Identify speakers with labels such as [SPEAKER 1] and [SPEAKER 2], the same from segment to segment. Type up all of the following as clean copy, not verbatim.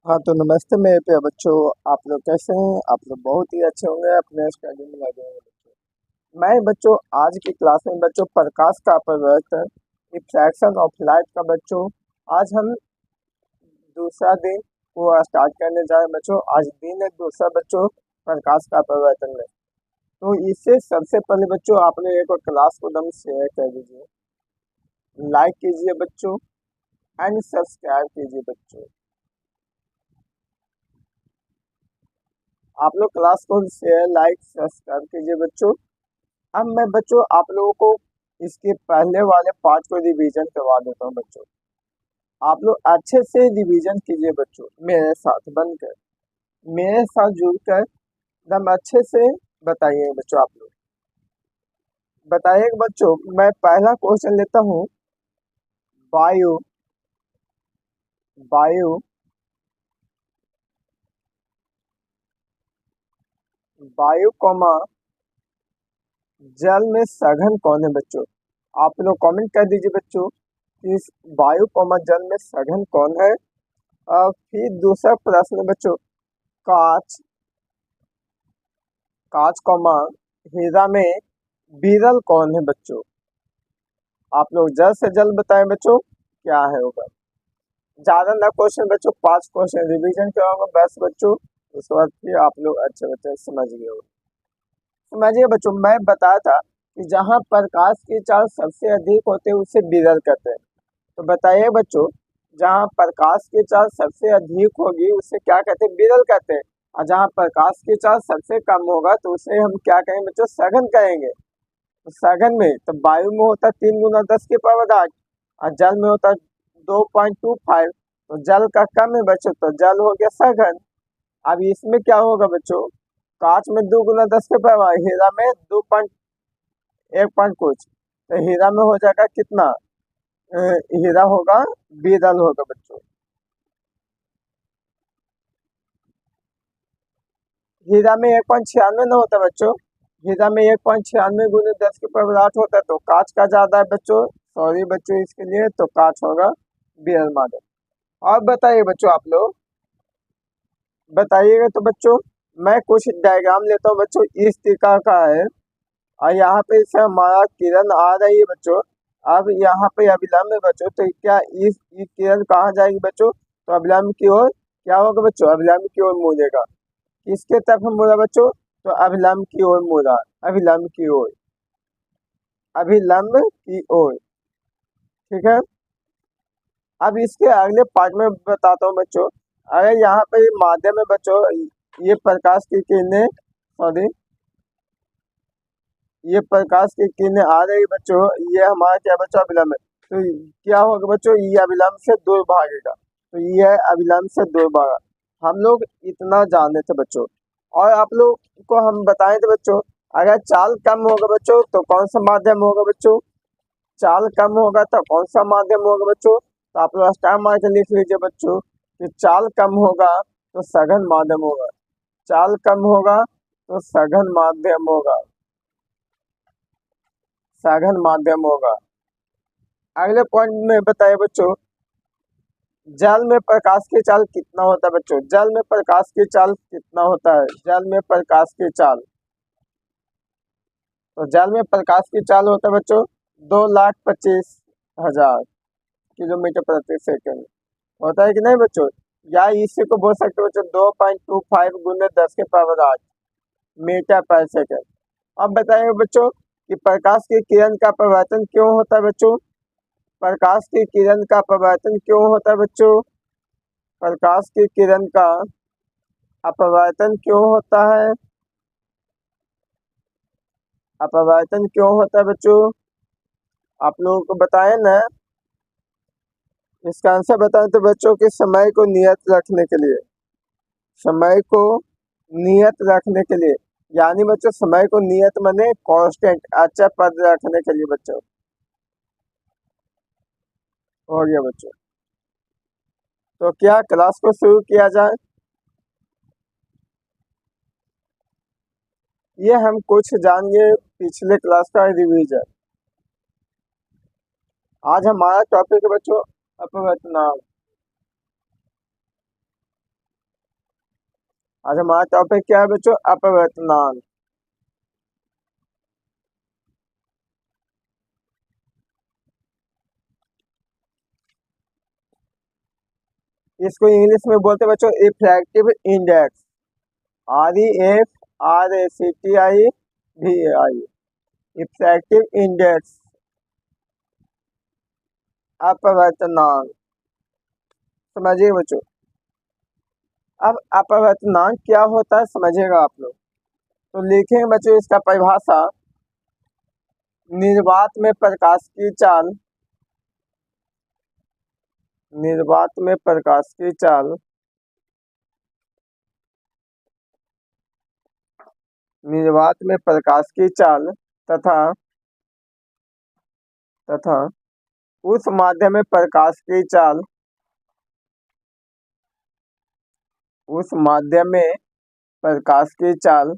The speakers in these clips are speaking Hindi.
[SPEAKER 1] हाँ, तो नमस्ते मेरे प्यारे बच्चों। आप लोग कैसे हैं? आप लोग बहुत ही अच्छे होंगे, अपने स्टडी में लगे होंगे बच्चों। मैं बच्चों आज की क्लास में बच्चों प्रकाश का अपवर्तन, रिफ्रैक्शन ऑफ लाइट का बच्चों आज हम दूसरा दिन को स्टार्ट करने जा रहे हैं बच्चों। आज दिन है दूसरा बच्चों प्रकाश का अपवर्तन में। तो इससे सबसे पहले बच्चों आपने एक और क्लास को एकदम शेयर कर दीजिए, लाइक कीजिए बच्चों एंड सब्सक्राइब कीजिए बच्चों। आप लोग क्लास को शेयर लाइक सब्सक्राइब कीजिए बच्चों। अब मैं बच्चों आप लोगों को इसके पहले वाले पार्ट को रिवीजन करवा देता हूँ बच्चों। आप लोग अच्छे से रिवीजन कीजिए बच्चों, मेरे साथ बनकर, मेरे साथ जुड़कर एकदम अच्छे से बताइए बच्चों। आप लोग बताइए बच्चों। मैं पहला क्वेश्चन लेता हूँ। वायु वायु वायु कौमा जल में सघन कौन है बच्चों? आप लोग कमेंट कर दीजिए बच्चों कि इस वायु कौमा जल में सघन कौन है। फिर दूसरा प्रश्न बच्चों, कांच कांच कौमा हीरा में विरल कौन है बच्चों? आप लोग जल्द से जल्द बताएं बच्चों, क्या है होगा। ज्यादा ना क्वेश्चन बच्चों, 5 क्वेश्चन रिवीजन कराऊंगा बस बच्चों। उसके बाद फिर आप लोग अच्छे बच्चे समझ गए हो। समझिए बच्चों, मैं बताया था कि जहाँ प्रकाश की चाल सबसे अधिक होते हैं उसे विरल कहते हैं। तो बताइए बच्चों, जहाँ प्रकाश की चाल सबसे अधिक होगी उसे क्या कहते हैं? विरल कहते हैं। और जहाँ प्रकाश की चाल सबसे कम होगा तो उसे हम क्या कहेंगे बच्चों? सघन कहेंगे। तो सघन में तो वायु में होता है 3 × 10⁻8 और जल में होता है 2.25। तो जल का कम है बच्चों, तो जल हो गया सघन। अब इसमें क्या होगा बच्चों? कांच में 2 × 10⁻, हीरा में 2.1 कुछ, तो हीरा में हो जाएगा कितना? हीरा होगा विरल होगा बच्चों। हीरा में 1.96 ना होता बच्चों। हीरा में 1.96 × 10⁻8 होता है, तो कांच का ज्यादा है बच्चों। सॉरी बच्चों इसके लिए, तो कांच होगा विरल माध्यम। और बताइए बच्चों, आप लोग बताइएगा तो बच्चों। मैं कुछ डायग्राम लेता हूँ बच्चों, इस तरीका का है। और यहाँ पे से हमारा किरण आ रही है बच्चों। अब यहाँ पे अभिलंब है बच्चों, तो क्या इस किरण कहाँ जाएगी बच्चों? तो अभिलंब की ओर क्या होगा बच्चों? अभिलंब की ओर मुड़ेगा। किसके तरफ मुड़ा बच्चों? तो अभिलंब की ओर मुड़ा, अभिलंब की ओर, अभिलंब की ओर। ठीक है। अब इसके अगले पार्ट में बताता हूँ बच्चों। अगर यहाँ पे माध्यम है बच्चों, ये प्रकाश की किरणें, सॉरी, ये प्रकाश की किरणें आ रही बच्चों, ये हमारा क्या बच्चों? अभिलंब है। तो क्या होगा बच्चों? ये अभिलंब से दूर भागेगा। तो ये अभिलंब से दूर भागा। हम लोग इतना जाने थे बच्चों। और आप लोग को हम बताए थे बच्चों, अगर चाल कम होगा बच्चों तो कौन सा माध्यम होगा बच्चों? चाल कम होगा तो कौन सा माध्यम होगा बच्चों? तो आप लोग स्टार मार के लिख लीजिए बच्चों कि चाल कम होगा तो सघन माध्यम होगा। चाल कम होगा तो सघन माध्यम होगा, सघन माध्यम होगा। अगले पॉइंट में बताइए बच्चों, जल में प्रकाश की चाल कितना होता है बच्चों? जल में प्रकाश की चाल कितना होता है? जल में प्रकाश की चाल, तो जल में प्रकाश की चाल होता है बच्चों 2,25,000 किलोमीटर प्रति सेकंड। होता है कि नहीं बच्चों? या इसी को बोल सकते हो बच्चों 2.25 × 10⁻8 मीटर पर सेकंड। अब बताइए बच्चों कि प्रकाश की किरण का परिवर्तन क्यों होता है बच्चों? प्रकाश की किरण का परिवर्तन क्यों होता है बच्चों? प्रकाश की किरण का अपवर्तन क्यों होता है? अपवर्तन क्यों होता है बच्चों? आप लोगों को बताए ना। इसका आंसर बताएं तो बच्चों के समय को नियत रखने के लिए, समय को नियत रखने के लिए, यानी बच्चों समय को नियत माने कांस्टेंट, अचर पद रखने के लिए बच्चों। हो गया बच्चों। तो क्या क्लास को शुरू किया जाए? ये हम कुछ जानिए पिछले क्लास का रिवीजन। आज हमारा टॉपिक है बच्चों अपवर्तनांक। आज हमारा टॉपिक क्या है बच्चों? अपवर्तनांक। इसको इंग्लिश में बोलते हैं बच्चों refractive index. REFRACTIVI। Refractive index, अपवर्तनांक। समझिए बच्चों, अब अपवर्तनांक क्या होता है समझिएगा आप लोग। तो लिखेंगे बच्चों इसका परिभाषा, निर्वात में प्रकाश की चाल, निर्वात में प्रकाश की चाल, निर्वात में प्रकाश की चाल तथा तथा उस माध्यम में प्रकाश की चाल, उस माध्यम में प्रकाश की चाल,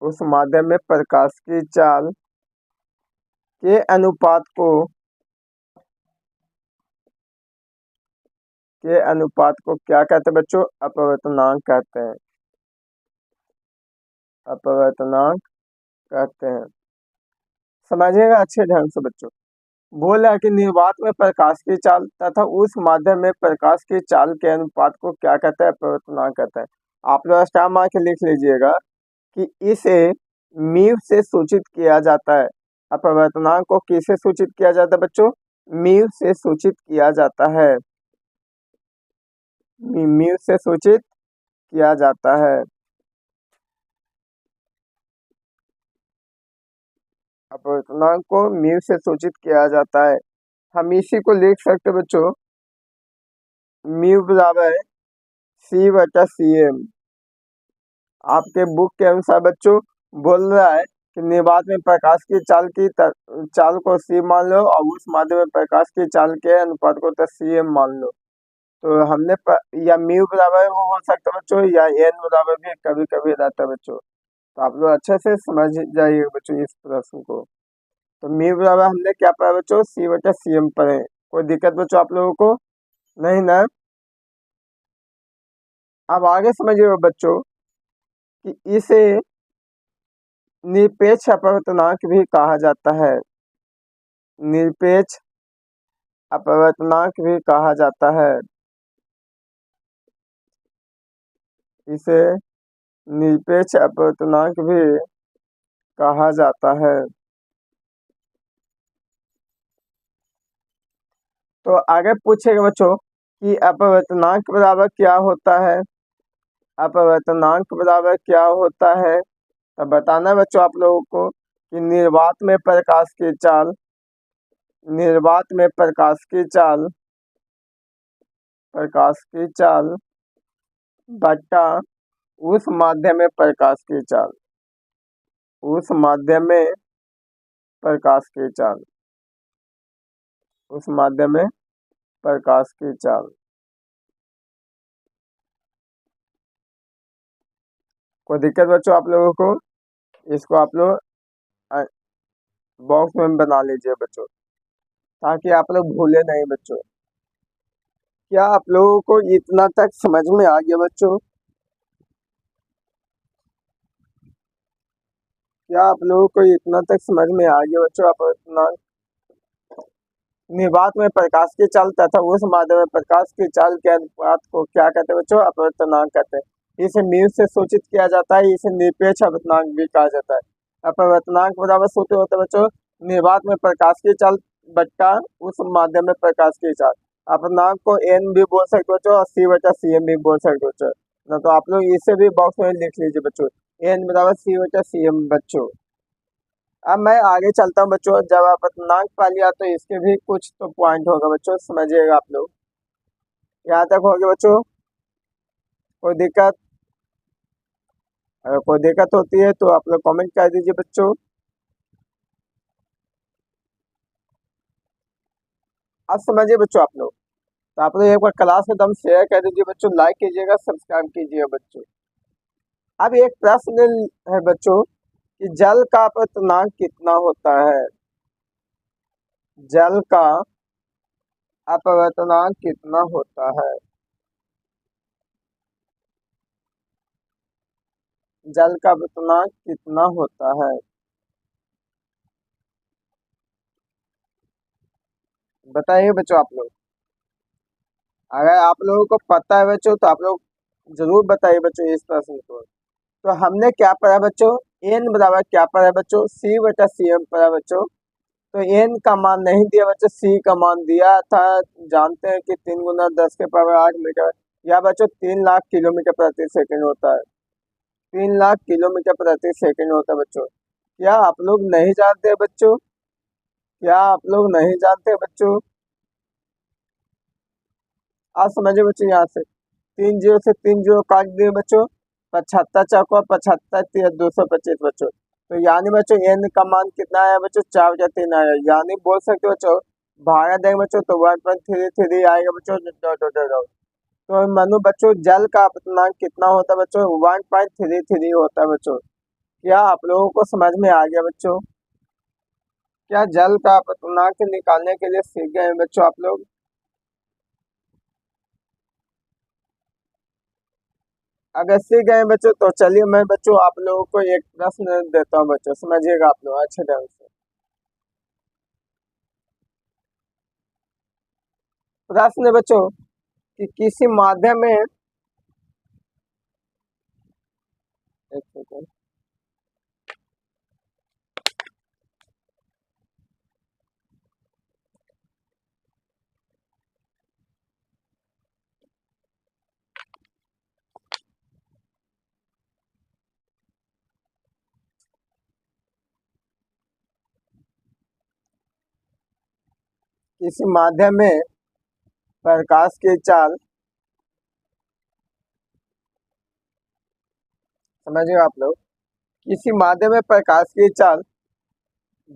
[SPEAKER 1] उस माध्यम में प्रकाश की चाल के अनुपात को, के अनुपात को क्या कहते हैं बच्चों? अपवर्तनांक कहते हैं, अपवर्तनांक कहते हैं। समझिएगा अच्छे ढंग से बच्चों। बोल रहा है कि निर्वात में प्रकाश की चाल तथा उस माध्यम में प्रकाश की चाल के अनुपात को क्या कहते हैं? अपवर्तनांक कहते हैं। आप लोग स्टार मार के लिख लीजिएगा कि इसे म्यू से सूचित किया जाता है। अपवर्तनांक को किससे सूचित किया जाता है बच्चों? म्यू से सूचित किया जाता है, म्यू से सूचित किया जाता है। अपवर्तनांक को म्यू से सूचित किया जाता है। हम इसी को लिख सकते बच्चों, म्यू बराबर C/CM। आपके बुक के अनुसार बच्चों बोल रहा है कि निर्वात में प्रकाश की चाल की चाल को C मान लो और उस माध्यम में प्रकाश की चाल के अनुपात को CM मान लो। तो हमने या म्यू बराबर वो हो सकता है बच्चों, या n बराबर भी कभी कभी रहता है बच्चों। तो आप लोग अच्छे से समझ जाइए बच्चों इस प्रश्न को। तो म्यू बराबर हमने क्या पढ़ा बच्चों? C/CM पढ़े। कोई दिक्कत बच्चों आप लोगों को? नहीं ना? अब आगे समझिए बच्चों कि इसे निरपेक्ष अपवर्तनांक भी कहा जाता है, निरपेक्ष अपवर्तनांक भी कहा जाता है। इसे निरपेक्ष अपवर्तनांक भी कहा जाता है। तो आगे पूछेगा बच्चों कि अपवर्तनांक बराबर क्या होता है? अपवर्तनांक बराबर क्या होता है? तो बताना है बच्चों आप लोगों को कि निर्वात में प्रकाश की चाल, निर्वात में प्रकाश की चाल, प्रकाश की चाल बटा उस माध्यम में प्रकाश की चाल, उस माध्यम में प्रकाश की चाल, उस माध्यम में प्रकाश की चाल। कोई दिक्कत बच्चों आप लोगों को? इसको आप लोग बॉक्स में बना लीजिए बच्चों, ताकि आप लोग भूले नहीं बच्चों। क्या आप लोगों को इतना तक समझ में आ गया बच्चों? क्या आप लोगों को इतना तक समझ में आ गया बच्चों? आप इतना निर्वात में प्रकाश की चाल तथा उस माध्यम में प्रकाश की चाल के अनुपात को क्या कहते हैं बच्चों? अपवर्तनांक कहते हैं। इसे म्यू से सूचित किया जाता है, इसे निरपेक्ष अपवर्तनांक भी कहा जाता है। अपवर्तनांक बराबर सूत्र होता है बच्चों, निर्वात में प्रकाश की चाल बट्टा उस माध्यम में प्रकाश की चाल। अपवर्तनांक को n भी बोल सकते हो बच्चों और C/CM भी बोल सकते हो बच्चों। ना तो आप लोग इसे भी बॉक्स में लिख लीजिए बच्चों, n बराबर C/CM बच्चों। अब मैं आगे चलता हूँ बच्चों। जब आप अपवर्तनांक पा लिया तो इसके भी कुछ तो पॉइंट होगा बच्चों, समझिएगा आप लोग। यहाँ तक हो गया बच्चों? कोई दिक्कत? अगर कोई दिक्कत होती है तो आप लोग कमेंट कर दीजिए बच्चों। अब समझिए बच्चों आप लोग। तो आप लोग एक बार क्लास में दम शेयर कर दीजिए बच्चों, लाइक कीजिएगा, सब्सक्राइब कीजिएगा बच्चों। अब एक प्रश्न है बच्चों कि जल का अपवर्तनांक कितना होता है? जल का अपवर्तनांक कितना होता है? जल का अपवर्तनांक कितना होता है? बताइए बच्चों आप लोग। अगर आप लोगों को पता है बच्चों तो आप लोग जरूर बताइए बच्चों इस प्रश्न को। तो हमने क्या पढ़ा बच्चों? एन बराबर क्या पढ़ा बच्चों? सी बटा सी एम पढ़ा बच्चों। तो एन का मान नहीं दिया बच्चों, सी का मान दिया था। जानते हैं कि 3 × 10⁻8 मीटर या बच्चों 3 लाख किलोमीटर प्रति सेकंड होता है। 3 लाख किलोमीटर प्रति सेकंड होता है बच्चों। क्या आप लोग नहीं जानते बच्चों? क्या आप लोग नहीं जानते बच्चों? आज समझिए बच्चों, यहाँ से 3 जीरो से 3 जीरो काट दिए बच्चों। 75 चौका 75 × 3 = 225 बच्चों। तो यानी बच्चों एन का मान कितना आया बच्चों? 4/3 आया। यानी बोल सकते हो बच्चों, भागा देंगे बच्चों तो 1.33 आएगा बच्चों। तो मानो बच्चों जल का अपवर्तनांक कितना होता है बच्चों? 1.33 होता है बच्चों। क्या आप लोगों को समझ में आ गया बच्चों? क्या जल का अपवर्तनांक निकालने के लिए सीख गए हैं बच्चों आप लोग? अगर सीख गए हैं बच्चों तो चलिए मैं बच्चों आप लोगों को एक प्रश्न देता हूँ बच्चों, समझिएगा आप लोग अच्छे ढंग से। प्रश्न है बच्चों कि किसी माध्यम में, एक सेकंड, किसी माध्यम में प्रकाश की चाल, समझिएगा आप लोग, किसी माध्यम में प्रकाश की चाल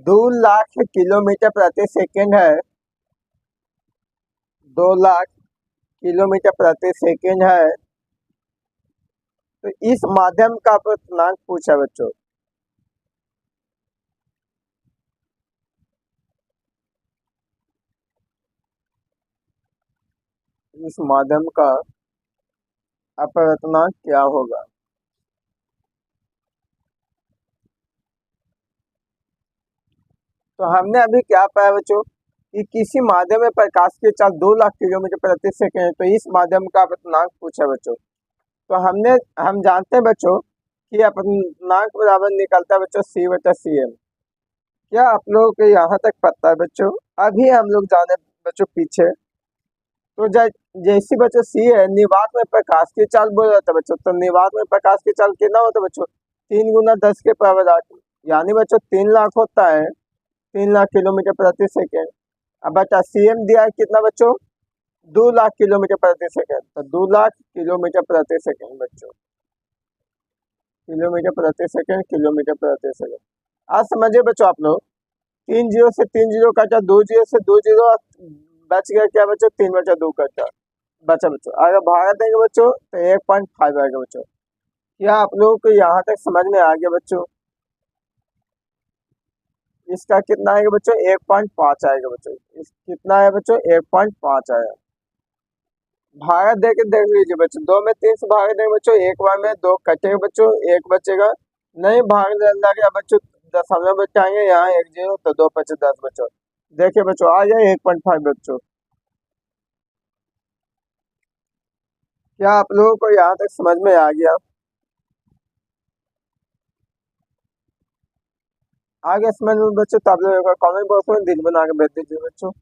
[SPEAKER 1] 2 लाख किलोमीटर प्रति सेकंड है। 2 लाख किलोमीटर प्रति सेकंड है। तो इस माध्यम का अपवर्तनांक पूछा बच्चों। इस माध्यम का अपवर्तनांक क्या होगा? तो हमने अभी क्या पाया बच्चों कि किसी माध्यम में प्रकाश की चाल 2 लाख किलोमीटर प्रति सेकंड है। तो इस माध्यम का अपवर्तनांक पूछा बच्चों। तो हम जानते हैं बच्चों कि अपवर्तनांक बराबर निकलता है बच्चों सी बटा सी एम। क्या आप लोगों को यहाँ तक पता है बच्चों? अभी हम लोग जाने बच्चों पीछे। तो जैसी बच्चों सी है, निर्वात में प्रकाश की चाल बोल जाता है बच्चों। तो निर्वात में प्रकाश की चाल कितना होता है बच्चों? 3 × 10⁻8। यानी बच्चों 3 लाख होता है। 3 लाख किलोमीटर प्रति सेकंड। अब बच्चा सी एम दिया है कितना बच्चों? 2 लाख किलोमीटर प्रति सेकंड। तो 2 लाख किलोमीटर प्रति सेकंड बच्चों। किलोमीटर प्रति सेकंड। आज समझिए बच्चों आप लोग, 3 जीरो से 3 जीरो कटा, 2 जीरो से 2 जीरो बच गया क्या बच्चों? 3/2 कटा बचा बच्चों। अगर भागा देंगे बच्चों तो 1.5 आएगा बच्चों। क्या आप लोगों को यहाँ तक समझ में आ गया बच्चों? इसका कितना आएगा बच्चों? 1.5 आएगा बच्चों। कितना आया बच्चों? 1.5 आया। भागा दे के देख लीजिए बच्चों, 2 में 3 से भागा देंगे बच्चों, एक बार में 2 कटेगा बच्चों, 1 बचेगा। नहीं भाग लगे बच्चों, दशमलव बचाएंगे, यहाँ 1 जीरो तो 2 × 5 = 10 बच्चों। देखिए बच्चों आ गया 1.5 बच्चों। क्या आप लोगों को यहाँ तक समझ में आ गया? आगे समझ में बच्चों तो आप लोग कॉमेंट बॉक्स में दिल बना के भेज दीजिए बच्चों।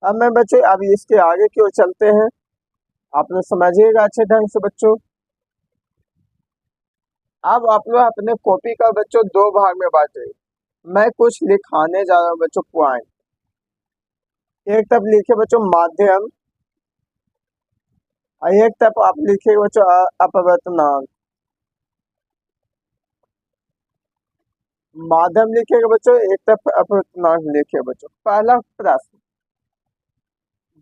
[SPEAKER 1] अब मैं बच्चों अब इसके आगे की ओर चलते हैं। आप लोग समझिएगा अच्छे ढंग से बच्चों। अब आप लोग अपने कॉपी का बच्चों 2 भाग में बांटे। मैं कुछ लिखाने जा रहा हूँ बच्चों पॉइंट। एक तरफ लिखे बच्चों माध्यम और एक तरफ आप लिखे बच्चों अपवर्तनांक। माध्यम लिखेगा बच्चों, एक तरफ अपवर्तनांक लिखे बच्चों। पहला प्रश्न,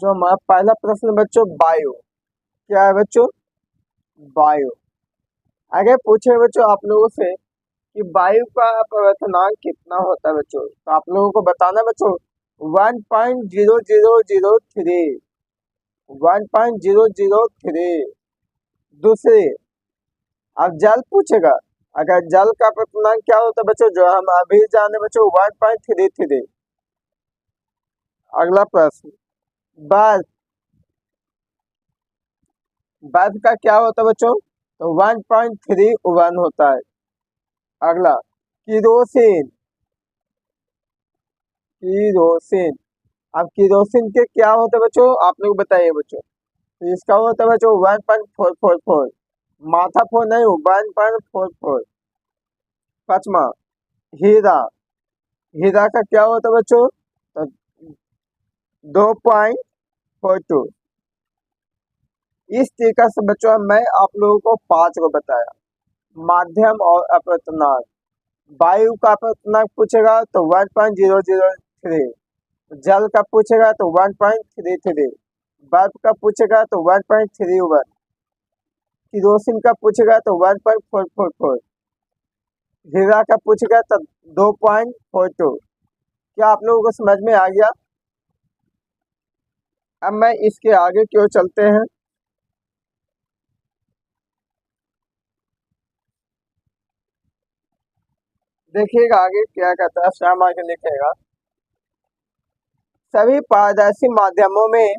[SPEAKER 1] जो हमारा पहला प्रश्न बच्चों वायु, क्या है बच्चों? वायु। आगे पूछे बच्चों आप लोगों से कि वायु का अपवर्तनांक कितना होता है बच्चों। तो आप लोगों को बताना बच्चों 1.0003। 1.003 दूसरी, अब जल पूछेगा, अगर जल का अपवर्तनांक क्या होता है बच्चों, जो हम अभी जाने बच्चों 1.33। अगला प्रश्न, बर्फ, बर्फ का क्या होता है बच्चों, तो 1.31 होता है। अगला, किरोसिन, किरोसिन, अब किरोसिन के क्या होता है बच्चों, आप लोग बताइए बच्चों। तो इसका होता है बच्चों 1.444, माथा फोर नहीं, 1.44। पांचवा, हीरा, हीरा का क्या होता है बच्चों, तो 2.42। इस तरीका से बच्चों मैं आप लोगों को पांच को बताया, माध्यम और अपवर्तनांक। वायु का अपवर्तनांक पूछेगा तो 1.003, जल का पूछेगा तो 1.33, बर्फ का पूछेगा तो 1.31, किरोसिन का पूछेगा तो 1.444, हीरा का पूछेगा तो 2.42। क्या आप लोगों को समझ में आ गया? अब मैं इसके आगे क्यों चलते हैं, देखिएगा आगे क्या कहता है, श्याम आगे लिखेगा, सभी पारदर्शी माध्यमों में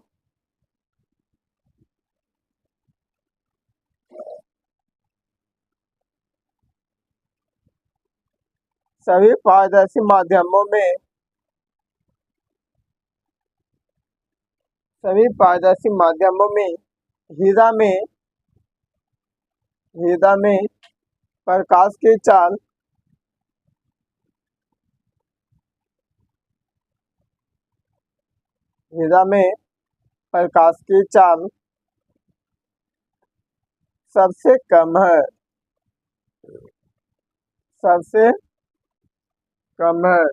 [SPEAKER 1] सभी पारदर्शी माध्यमों में सभी पारदर्शी माध्यमों में हीरा में हीरा में प्रकाश की चाल हीरा में प्रकाश की चाल सबसे कम है, सबसे कम है।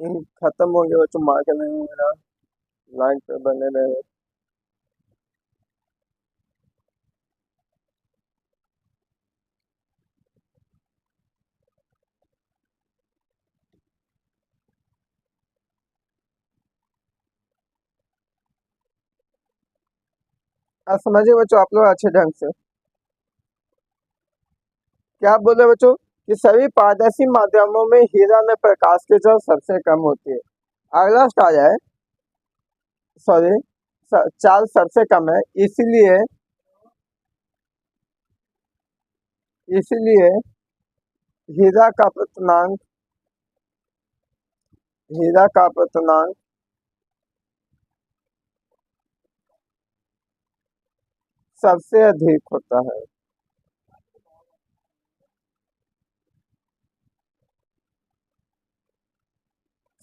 [SPEAKER 1] इन खत्म हो गया बच्चों, मार के नहीं मेरा लाइन पे बने रहे। अब समझिए बच्चों आप लोग अच्छे ढंग से, क्या बोले बच्चों कि सभी पारदर्शी माध्यमों में हीरा में प्रकाश की चाल सबसे कम होती है। अगला आ जाए, सॉरी, चाल सबसे कम है, इसलिए इसलिए हीरा का अपवर्तनांक हीरा का अपवर्तनांक सबसे अधिक होता है।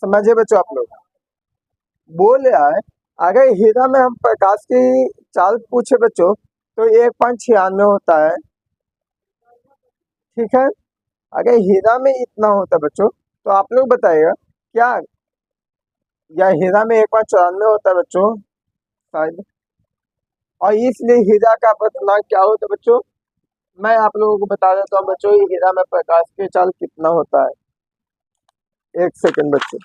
[SPEAKER 1] समझिए बच्चों आप लोग, बोल रहा है अगर हीरा में हम प्रकाश की चाल पूछे बच्चों तो 1.96 होता है, ठीक है। अगर हीरा में इतना होता है बच्चों तो आप लोग बताइएगा क्या, या हीरा में 1.94 होता है बच्चों शायद, और इसलिए हीरा का अपवर्तनांक क्या होता है बच्चों, मैं आप लोगों को बता देता हूँ बच्चों, ये हीरा में प्रकाश की चाल कितना होता है। एक सेकंड बच्चों,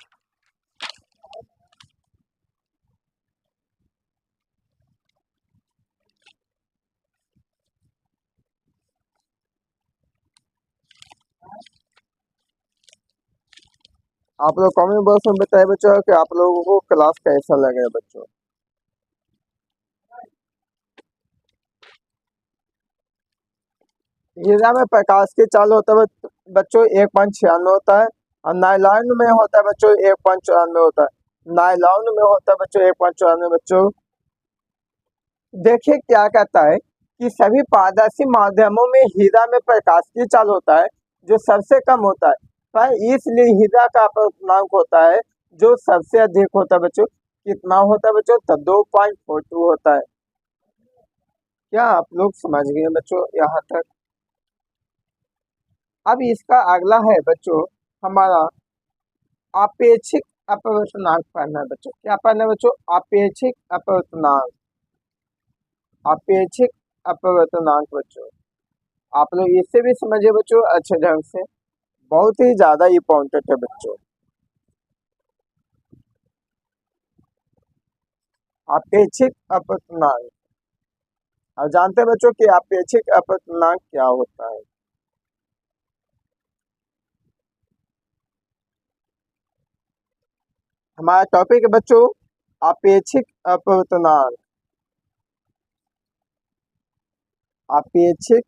[SPEAKER 1] आप लोग कमेंट बॉक्स में बताइए बच्चों कि आप लोगों को क्लास कैसा लगे बच्चों। हीरा में प्रकाश की चाल होता है बच्चों 1.96 होता है, और नायलॉन में होता है बच्चों 1.94 होता है, नायलॉन में होता है बच्चों 1.94 बच्चों। देखिए क्या कहता है कि सभी पारदर्शी माध्यमों में हीरा में प्रकाश की चाल होता है जो सबसे कम होता है, पर इसलिए हीरा का अपवर्तनांक होता है जो सबसे अधिक होता है बच्चों। कितना होता है बच्चों, तो 2.42 होता है। क्या आप लोग समझ गए बच्चों यहाँ तक? अब इसका अगला है बच्चों हमारा आपेक्षिक अपवर्तनांक पढ़ना है बच्चों। क्या पढ़ना है बच्चों, आपेक्षिक अपवर्तनांक, आपेक्षिक अपवर्तनांक बच्चों। आप लोग इससे भी समझिए बच्चों अच्छे ढंग से, बहुत ही ज्यादा इम्पोर्टेंट है बच्चों। अपेक्षित अपवर्तनांक। अब जानते हैं बच्चों कि अपेक्षित अपवर्तनांक क्या होता है। हमारा टॉपिक है बच्चों अपेक्षित अपवर्तनांक। अपेक्षित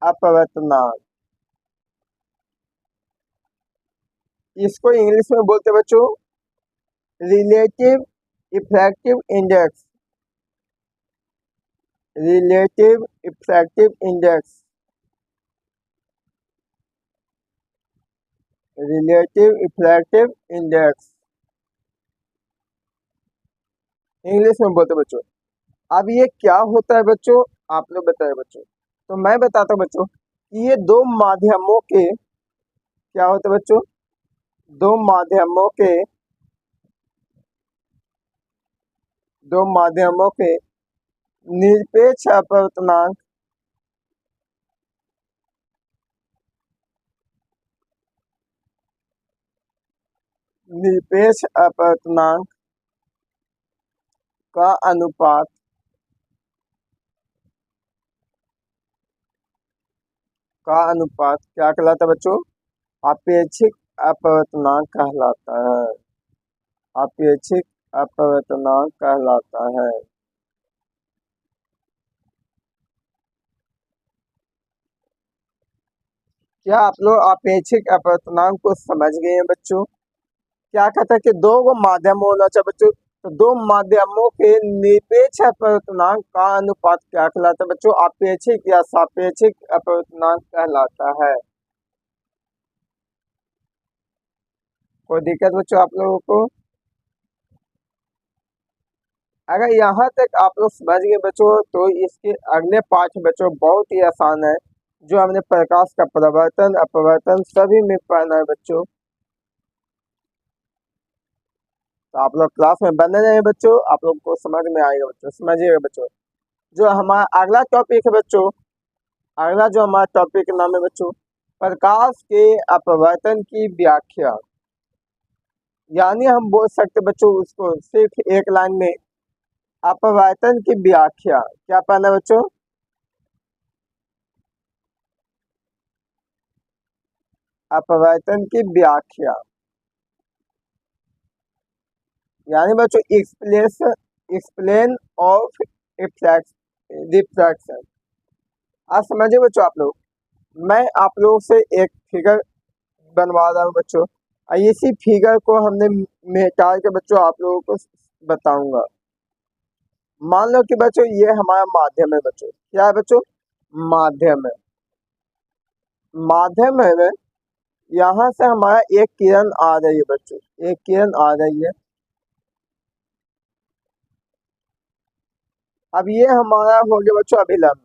[SPEAKER 1] अपवर्तनांक, इसको इंग्लिश में बोलते हैं बच्चों relative effective index. Relative effective index, relative effective index English में बोलते हैं बच्चों। अब ये क्या होता है बच्चों, आप लोग बताए बच्चों। तो मैं बताता हूँ बच्चों कि ये दो माध्यमों के क्या होते हैं बच्चों, दो माध्यमों के निरपेक्ष अपवर्तनांक, निरपेक्ष अपवर्तनांक का अनुपात क्या कहलाता है बच्चों, अपेक्षित अपवर्तनांक कहलाता है। अपेक्षित अपवर्तनांक कहलाता है। क्या आप लोग अपेक्षित अपवर्तनांक को समझ गए हैं बच्चों। क्या कहता है कि दो गो माध्यम होना चाहिए बच्चों, तो दो माध्यमों के निरपेक्ष अपवर्तनांक का अनुपात क्या कहलाता है बच्चों, अपेक्षित या सापेक्षिक अपवर्तनांक कहलाता है। कोई दिक्कत बच्चों आप लोगों को। अगर यहाँ तक आप लोग समझ गए बच्चों तो इसके अगले पाठ बच्चों बहुत ही आसान है, जो हमने प्रकाश का प्रवर्तन अपवर्तन सभी में पढ़ना है बच्चों। तो आप लोग क्लास में बने रहे बच्चों, आप लोग को समझ में आएगा बच्चों, समझिएगा बच्चों। जो हमारा अगला टॉपिक है बच्चों, अगला जो हमारा टॉपिक का नाम है बच्चों प्रकाश के अपवर्तन की व्याख्या। यानी हम बोल सकते बच्चों उसको सिर्फ एक लाइन में, अपवर्तन की व्याख्या क्या पढ़ना है बच्चों, अपवर्तन की व्याख्या। यानी बच्चों एक्सप्लेन ऑफ रिफ्रैक्शन। आज समझिए बच्चों आप लोग, मैं आप लोगों से एक फिगर बनवा रहा हूँ बच्चों, और इसी फिगर को हमने मिटा के बच्चों आप लोगों को बताऊंगा। मान लो कि बच्चों ये हमारा माध्यम है बच्चों, क्या है बच्चों, माध्यम है। माध्यम है यहाँ से हमारा एक किरण आ रही है बच्चों, एक किरण आ रही है। अब ये हमारा हो गया बच्चों अभिलंब।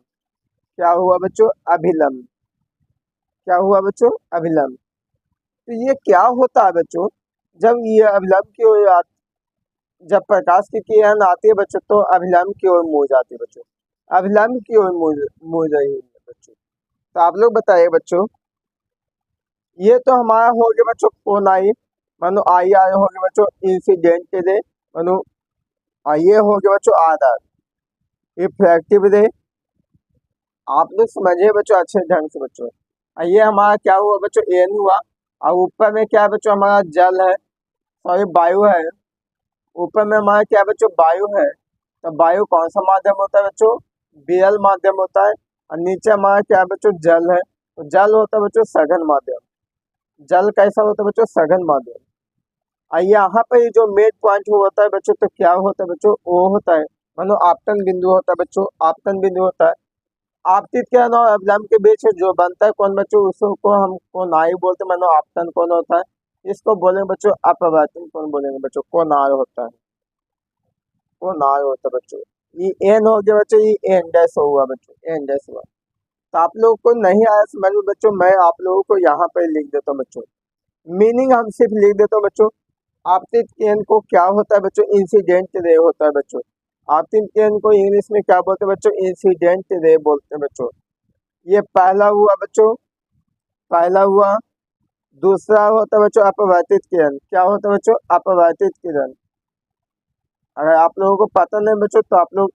[SPEAKER 1] क्या हुआ बच्चों, अभिलंब। क्या हुआ बच्चों, अभिलंब। तो ये क्या होता है बच्चों, जब ये अभिलंब की ओर जब प्रकाश की किरण आती है बच्चों तो अभिलंब की ओर मुड़ जाती है बच्चों, अभिलंब की ओर मुड़ रही है बच्चों। तो आप लोग बताइए बच्चों, ये तो हमारा हो गया बच्चों कौन आई, मानो आई आए हो गया बच्चों इंसिडेंट रे, मानो ये हो गया बच्चों आधार रिफ्रैक्टिव रे। आप लोग समझिए बच्चों अच्छे ढंग से बच्चों। ये हमारा क्या हुआ बच्चों, एन हुआ। और ऊपर में क्या है बच्चों, हमारा जल है, सॉरी वायु है। ऊपर में हमारा क्या है बच्चों, वायु है। तो वायु कौन सा माध्यम होता है बच्चों, विरल माध्यम होता है। और नीचे हमारा क्या है बच्चों, जल है। तो जल होता है बच्चों सघन माध्यम। जल कैसा होता है बच्चों, सघन माध्यम। और यहाँ पे जो मेन पॉइंट होता है बच्चों, तो क्या होता है बच्चों, वो होता है मानो आपतन बिंदु होता है बच्चों, आपतन बिंदु होता है। आपतित किरण और अभिलंब के बीच जो बनता है कौन बच्चों, उसको हम कोणाई बोलते हैं, मानो आपतन कोण होता है। इसको बोलेंगे बच्चों अपवर्तन कोण बोलेंगे बच्चों, कोणार होता है, कोणार होता है बच्चों। ये एन हो गया बच्चों, ये एन डैश हुआ बच्चों, एन डैश हुआ। तो आप लोगों को नहीं आया समझ में बच्चों, मैं आप लोगों को यहाँ पे लिख देता हूँ बच्चों, मीनिंग हम सिर्फ लिख देता हूँ बच्चों। आपतित किरण को क्या होता है बच्चों, इंसिडेंट रे होता है बच्चों। आपतित किरण को इंग्लिश में क्या बोलते हैं बच्चों, इंसिडेंट रे बोलते हैं बच्चों। ये पहला हुआ बच्चों, पहला हुआ। दूसरा होता है बच्चों अपवर्तित किरण। क्या होता है बच्चों, अपवर्तित किरण। अगर आप लोगों को पता नहीं बच्चों तो आप लोग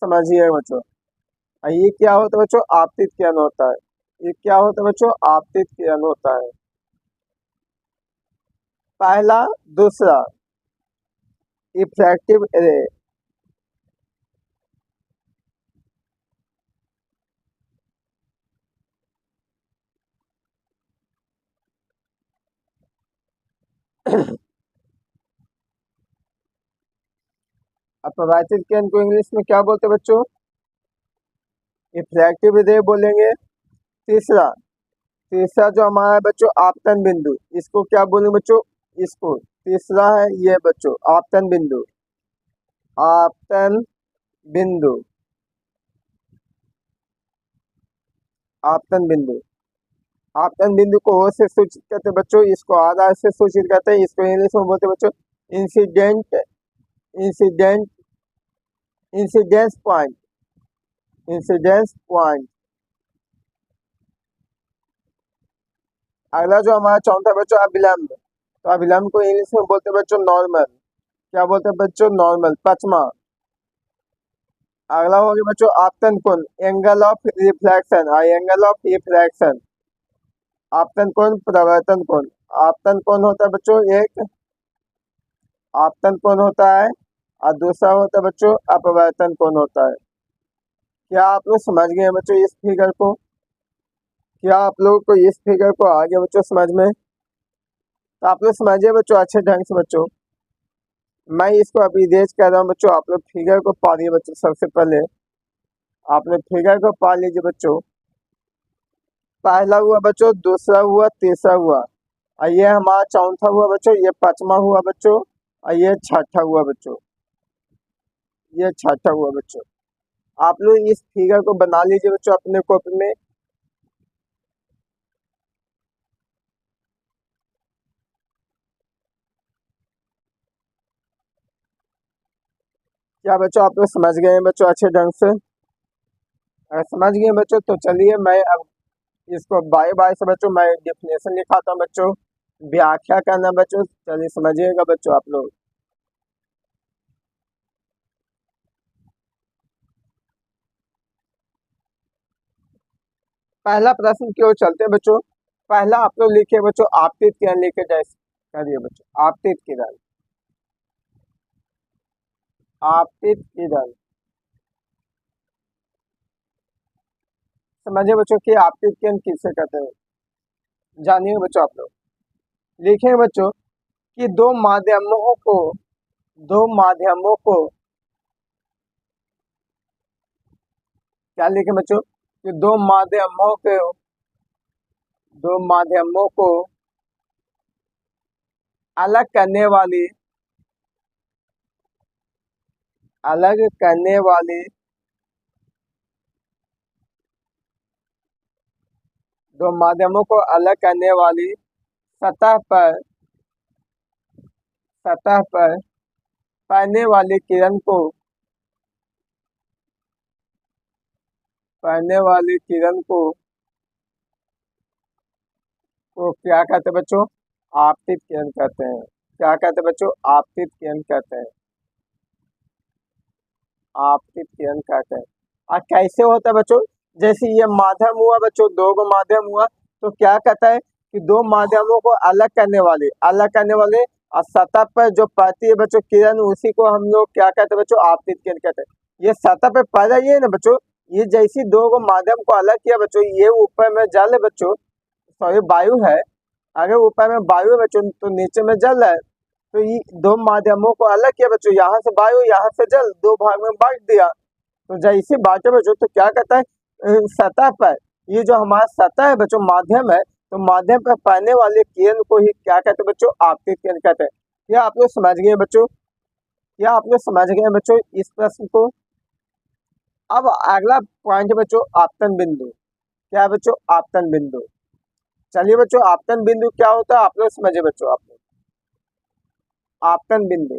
[SPEAKER 1] समझिए बच्चों। ये क्या होता है बच्चों? आपतित किरण होता है। ये क्या होता है बच्चों? आपतित किरण होता है। पहला, दूसरा इफ्रैक्टिव रे। अपराजित किरण को इंग्लिश में क्या बोलते हैं बच्चों? इफ्रैक्टिव रे बोलेंगे। तीसरा, तीसरा जो हमारा है बच्चों आपतन बिंदु, इसको क्या बोलेंगे बच्चों? इसको तीसरा है ये बच्चों आपतन बिंदु। आपतन बिंदु, आपतन बिंदु। आपतन बिंदु को ओ से सूचित करते हैं बच्चों, इसको आधार से सूचित करते हैं। इसको इंग्लिश में बोलते हैं बच्चों incident, incident, incidence point, incidence point. अगला जो हमारा चौथा बच्चों अभिलंब, तो अभिलंब को इंग्लिश में बोलते हैं बच्चों नॉर्मल। क्या बोलते हैं बच्चों? नॉर्मल, पचमा। अगला हो गया बच्चों आपतन कोण, angle of reflection. Angle of reflection, आपतन कोण, प्रवर्तन कोण। आपतन कोण होता है बच्चों एक, आपतन कोण होता है, और दूसरा होता है बच्चों अपवर्तन कोण होता है। क्या आप लोग समझ गए हैं बच्चों इस फिगर को? क्या आप लोगों को इस फिगर को आ गया बच्चों समझ में? तो आप लोग समझिए बच्चों अच्छे ढंग से बच्चों। मैं इसको अभी रेज कर रहा हूँ बच्चों, आप लोग फिगर को पढ़िए बच्चों। सबसे पहले आप लोग फिगर को पढ़ लीजिए बच्चों। पहला हुआ बच्चों, दूसरा हुआ, तीसरा हुआ, और ये हमारा चौथा हुआ बच्चों, ये पांचवा हुआ बच्चों, और ये छठा हुआ बच्चों, ये छठा हुआ बच्चों। आप लोग इस फिगर को बना लीजिए बच्चों अपने कॉपी में। क्या बच्चों आप लोग समझ गए हैं बच्चों अच्छे ढंग से? अगर समझ गए बच्चों तो चलिए मैं अब इसको बाय बाय से बच्चों मैं डेफिनेशन लिखाता हूँ बच्चों, व्याख्या करना बच्चों। चलिए समझिएगा बच्चों आप लोग। पहला प्रश्न की ओर चलते हैं बच्चों। पहला आप लोग लिखिए बच्चों आपतित किरण, लिखे जाए करिए बच्चों आपतित किरण, आपतित किरण। समझिए बच्चों कि आपतित किरण किससे कहते हैं, जानिए बच्चों आप लोग। लिखेंगे बच्चों कि दो माध्यमों को क्या लिखे बच्चों? कि दो माध्यमों को अलग करने वाली, अलग करने वाली, दो माध्यमों को अलग करने वाली सतह पर, सतह पर पड़ने वाली किरण को, पड़ने वाली किरण को क्या कहते हैं बच्चों? आपतित किरण कहते हैं। क्या कहते हैं बच्चों? आपतित किरण कहते हैं, आपतित किरण कहते हैं। और कैसे होता है बच्चों? जैसे ये माध्यम हुआ बच्चों, दो गो माध्यम हुआ, तो क्या कहता है कि दो माध्यमों को अलग करने वाले, अलग करने वाले, और सतह पर जो पड़ती है बच्चों किरण, उसी को हम लोग क्या कहते हैं बच्चों? आपतित किरण कहते हैं। ये सतह पे पड़ रही है ना बच्चों, ये जैसी दो गो माध्यम को अलग किया बच्चों, ये ऊपर में जल है बच्चों, सॉरी वायु है। अगर ऊपर में वायु है बच्चों तो नीचे में जल है। तो ये दो माध्यमों को अलग किया बच्चों, यहाँ से वायु यहाँ से जल, दो भाग में बांट दिया। तो जैसे बांटे बच्चों तो क्या कहता है सतह पर, ये जो हमारा सतह है बच्चों माध्यम है, तो माध्यम पर पड़ने वाले किरण को ही क्या कहते हैं बच्चों? आपतित किरण कहते हैं। क्या आप लोग समझ गए बच्चों? क्या आप लोग समझ गए बच्चों इस प्रश्न को? अब अगला पॉइंट बच्चों आपतन बिंदु। क्या है बच्चों? आपतन बिंदु। चलिए बच्चों आपतन बिंदु क्या होता है आप लोग समझिए बच्चों। आप लोग आपतन बिंदु,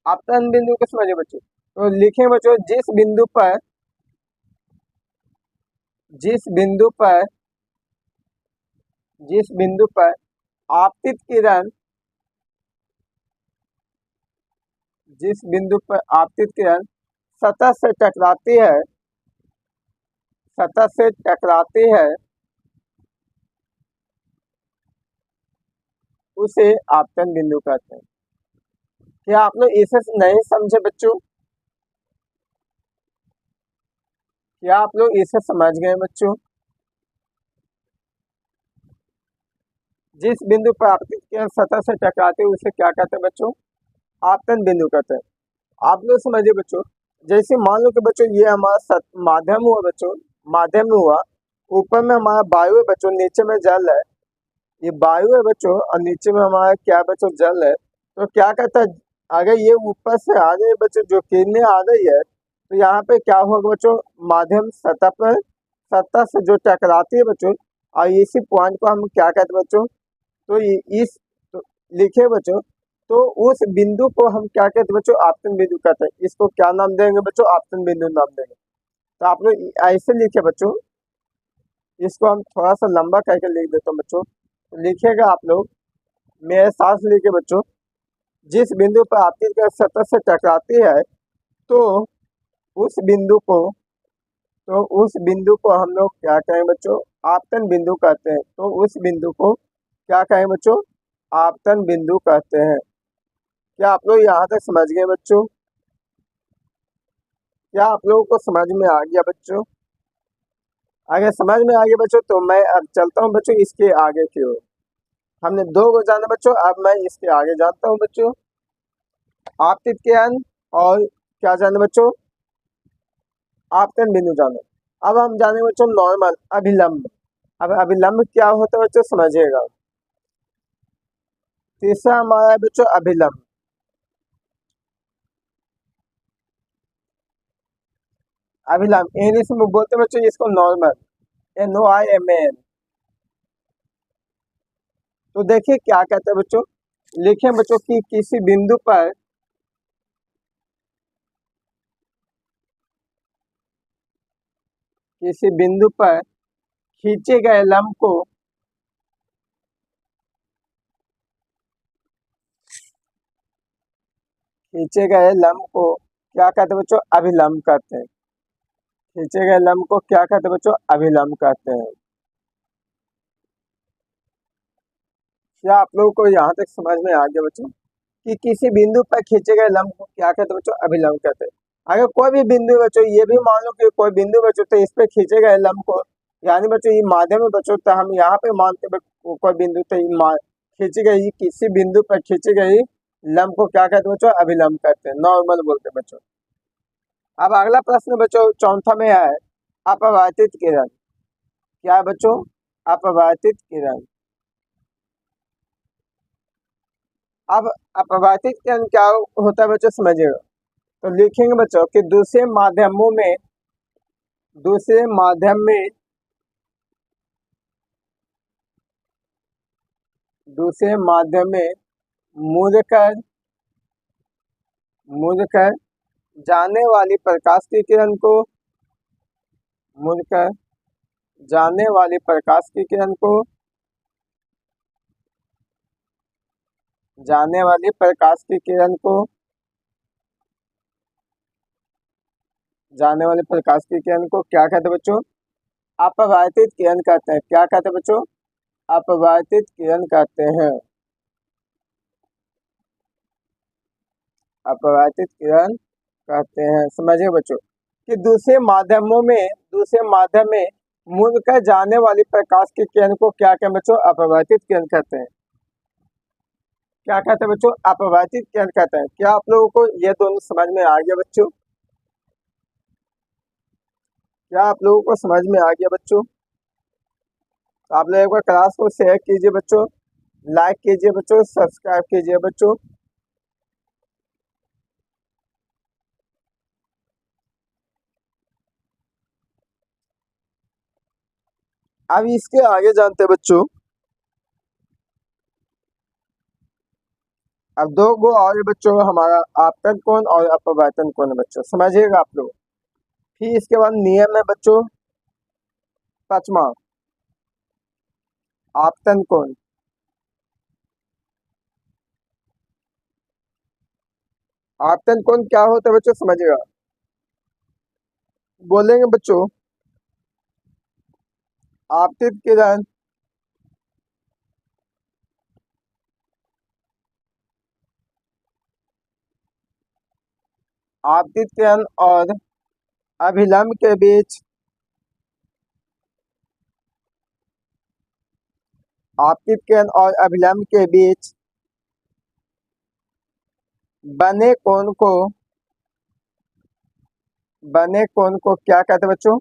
[SPEAKER 1] आपतन बिंदु को समझिए बच्चों। तो लिखें बच्चों जिस बिंदु पर, जिस बिंदु पर आपतित किरण, जिस बिंदु पर आपतित किरण सतह से टकराती है, सतह से टकराती है, उसे आपतन बिंदु कहते हैं। क्या आप लोग इसे नहीं समझे बच्चों? क्या आप लोग इसे समझ गए बच्चों? जिस बिंदु पर आपतित किरण सतह से टकराती है उसे क्या कहते हैं बच्चों? आपतन बिंदु कहते हैं। आप लोग समझिए बच्चों, जैसे मान लो कि बच्चों ये हमारा माध्यम हुआ बच्चों, माध्यम में हुआ, ऊपर में हमारा वायु है बच्चों, नीचे में जल है। ये वायु है बच्चों और नीचे में हमारा क्या है बच्चों? जल है। तो क्या कहता है, अगर ये ऊपर से आ रही है बच्चों, जो किरणें आ रही है, तो यहाँ पे क्या होगा बच्चों? माध्यम सतह पर, सतह से जो टकराती है बच्चों, और इसी पॉइंट को हम क्या कहते हैं बच्चों? तो इस तो लिखे बच्चों, तो उस बिंदु को हम क्या कहते हैं बच्चों? आपतन बिंदु कहते हैं। इसको क्या नाम देंगे बच्चों? आपतन बिंदु नाम देंगे। तो आप लोग ऐसे लिखे बच्चों, इसको हम थोड़ा सा लंबा करके लिख देते हैं बच्चों। तो लिखिएगा आप लोग, मेरे साथ लिखे बच्चों, जिस बिंदु पर आपतित किरण सतह से टकराती है, तो उस बिंदु को उस बिंदु को हम लोग क्या कहें बच्चों? आपतन बिंदु कहते हैं। तो उस बिंदु को क्या कहें बच्चों? आपतन बिंदु कहते हैं। क्या आप लोग यहाँ तक समझ गए बच्चों? क्या आप लोगों को समझ में आ गया बच्चों? अगर समझ में आ गया बच्चों तो मैं अब चलता हूँ बच्चों इसके आगे की ओर। हमने दो को जाना बच्चों, अब मैं इसके आगे जानता हूँ बच्चों। आपतित किरण और क्या जाने बच्चों? आपतन बिंदु जाने। अब हम जाने बच्चों नॉर्मल अभिलंब। अब अभिलंब क्या होता है बच्चों? समझिएगा। तीसरा हमारा है बच्चों अभिलंब। अभिलंब इंग्लिश में बोलते हैं बच्चों इसको नॉर्मल, NOIMAL। तो देखिए क्या कहते हैं बच्चों, लिखें बच्चों कि किसी बिंदु पर खींचे गए लंब को क्या कहते हैं बच्चों? अभिलंब कहते हैं। खींचे गए लंब को क्या कहते हैं बच्चों? अभिलंब कहते हैं। क्या आप लोगों को यहाँ तक समझ में आ गया बच्चों कि किसी बिंदु पर खींचे गए लंब को क्या कहते हैं बच्चों? अभिलंब कहते हैं। अगर कोई भी बिंदु बच्चों, ये भी मान लो कि कोई बिंदु बच्चों, तो इस पे खींचे गए लंब को, यानी बच्चों ये माध्यम में बच्चों, तो हम यहाँ पे मानते हैं कोई बिंदु, तो खींची गई किसी बिंदु पर खींची गई लंब को क्या कहते हैं बच्चों? अभिलंब कहते हैं, नॉर्मल बोलते हैं बच्चों। अब अगला प्रश्न बच्चों चौथा में है अपवर्तित किरण। क्या है बच्चों? अपवर्तित किरण। अब अपवर्तित किरण क्या होता है बच्चों? समझिएगा। तो लिखेंगे बच्चों कि दूसरे माध्यम में मुड़कर मुड़कर जाने वाली प्रकाश की किरण को मुड़कर जाने वाली प्रकाश की किरण को जाने वाली प्रकाश की किरण को जाने वाली प्रकाश की किरण को क्या कहते हैं बच्चों? अपवर्तित किरण कहते हैं। क्या कहते हैं बच्चों? अपवर्तित किरण कहते हैं। अपवर्तित किरण कहते हैं। समझिए बच्चों कि दूसरे माध्यम में मुड़कर जाने वाली प्रकाश की किरण को क्या कहते हैं बच्चों? अपवर्तित किरण कहते हैं। क्या कहते हैं बच्चों? अपवर्तित किरण कहते हैं। क्या आप लोगों को ये दोनों समझ में आ गया बच्चों? क्या आप लोगों को समझ में आ गया बच्चों? तो आप लोग एक बार क्लास को शेयर कीजिए बच्चों, लाइक कीजिए बच्चों, सब्सक्राइब कीजिए बच्चों। अब इसके आगे जानते हैं बच्चों। अब दो गो और बच्चों हमारा आपतन कोण और अपवर्तन कोण है बच्चों, समझिएगा आप लोग। फिर इसके बाद नियम है बच्चों पांचवा, आपतन कोण। आपतन कोण क्या होता है बच्चों, समझिएगा। बोलेंगे बच्चों, आपतित किरण आपतित किरण और अभिलंब के बीच आपतित किरण और अभिलंब के बीच बने कोण को क्या कहते हैं बच्चों,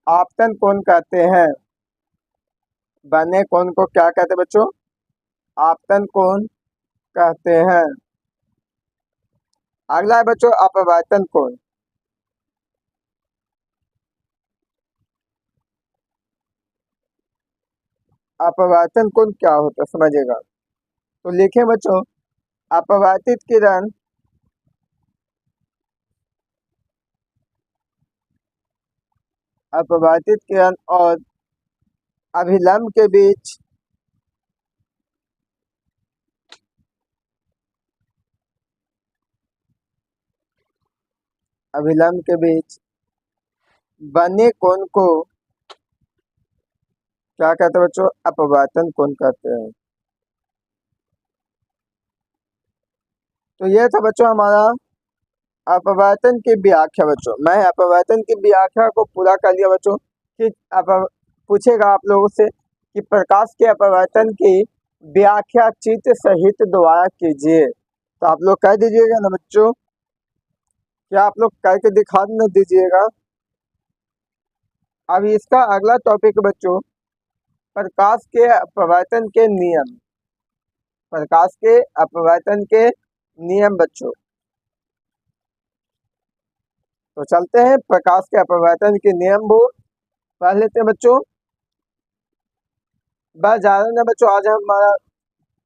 [SPEAKER 1] आपतन कोण कहते हैं। बने कोण को क्या कहते हैं बच्चों, आपतन कोण कहते हैं। अगला है बच्चों अपवर्तन कोण। अपवर्तन कोण क्या होता है समझिएगा। तो लिखे बच्चों, अपवर्तित किरण अपवर्तित किरण और अभिलंब के बीच अभिलंब के बीच बने कोण को क्या कहते हैं बच्चों, अपवर्तन कोण कहते हैं। तो ये था बच्चों हमारा अपवर्तन की व्याख्या। बच्चों मैं अपवर्तन की व्याख्या को पूरा कर लिया बच्चों। कि अप पूछेगा आप लोगों से कि प्रकाश के अपवर्तन की व्याख्या चित्र सहित द्वारा कीजिए, तो आप लोग कह दीजिएगा ना बच्चों, क्या आप लोग करके दिखा न दीजिएगा। अब इसका अगला टॉपिक बच्चों, प्रकाश के अपवर्तन के नियम। प्रकाश के अपवर्तन के नियम बच्चों। तो चलते हैं प्रकाश के अपवर्तन के नियम वो पढ़ लेते हैं बच्चों। बस ज्यादा ना बच्चों, आज हमारा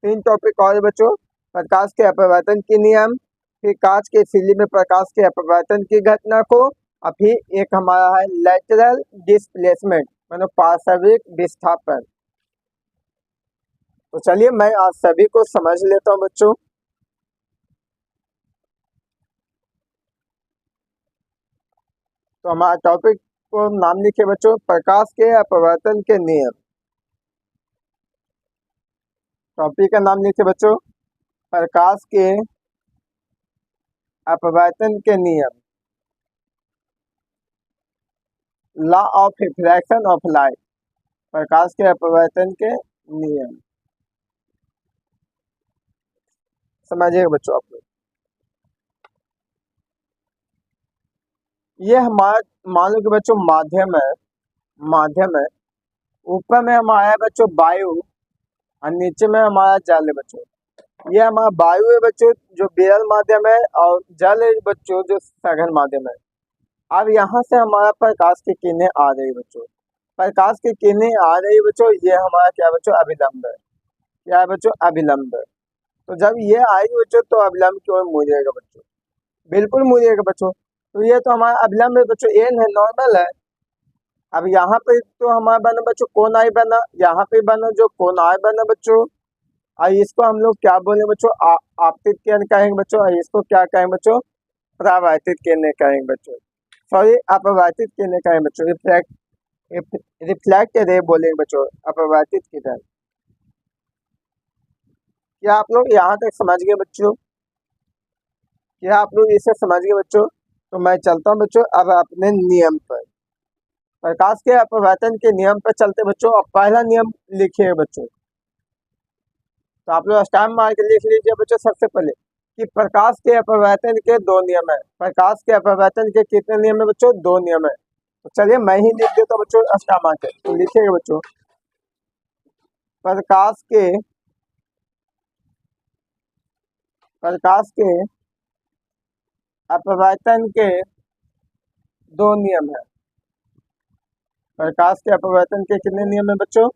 [SPEAKER 1] 3 टॉपिक और है बच्चों। प्रकाश के अपवर्तन के नियम, फिर कांच के सिल्ली में प्रकाश के अपवर्तन की घटना को, और फिर एक हमारा है लेटरल डिस्प्लेसमेंट मतलब पार्श्विक विस्थापन। तो चलिए मैं आज सभी को समझ लेता हूँ बच्चों। तो हमारा टॉपिक को नाम लिखे बच्चों, प्रकाश के अपवर्तन के नियम। टॉपिक का नाम लिखे बच्चों, प्रकाश के अपवर्तन के नियम। Law of refraction of light, प्रकाश के अपवर्तन के नियम। समझिएगा बच्चों आप लोग। ये हमारा मान लो कि बच्चों माध्यम है। ऊपर में हमारा है बच्चों वायु और नीचे में हमारा जल है बच्चों। ये हमारा वायु है बच्चों जो विरल माध्यम है, और जल है बच्चों जो सघन माध्यम है। अब यहाँ से हमारा प्रकाश की किरणें आ रही है बच्चों। प्रकाश की किरणें आ रही है बच्चों, ये हमारा क्या है बच्चों, अभिलंब है। क्या है बच्चों, अभिलंब है। तो जब ये आएगी बच्चों तो अभिलंब की ओर मुड़ेगा बच्चों, बिल्कुल मुड़ेगा बच्चों। तो ये तो हमारा अभिलंब है बच्चों, एन है, नॉर्मल है। अब यहाँ पे तो हमारा बना बच्चों कोण आई बना, यहाँ पे बना जो कोण आई बना बच्चों। और इसको हम लोग क्या बोले बच्चों, आपतित किरण कहेंगे बच्चों, और इसको क्या कहेंगे बच्चों, परावर्तित किरणें कहेंगे बच्चों। सॉरी, अपवर्तित किरणें कहेंगे बच्चों, रिफ्लेक्ट रे बोलेंगे बच्चों, अपवर्तित किरण। क्या आप लोग यहाँ तक समझ गए बच्चों, क्या आप लोग इसे समझ गए बच्चों। तो मैं चलता हूँ बच्चों अब अपने नियम पर। प्रकाश के अपवर्तन के नियम पर चलते बच्चों। अब पहला नियम लिखिए बच्चों। तो आप लोग स्टैम्प मार के लिख लीजिए बच्चों सबसे पहले कि प्रकाश के अपवर्तन के 2 नियम है। प्रकाश के अपवर्तन के कितने नियम है बच्चों, 2 नियम है। तो चलिए मैं ही लिख देता हूँ बच्चों स्टैम्प मार के। तो लिखिएगा बच्चों, प्रकाश के अपवर्तन के 2 नियम है। प्रकाश के अपवर्तन के कितने नियम है बच्चों,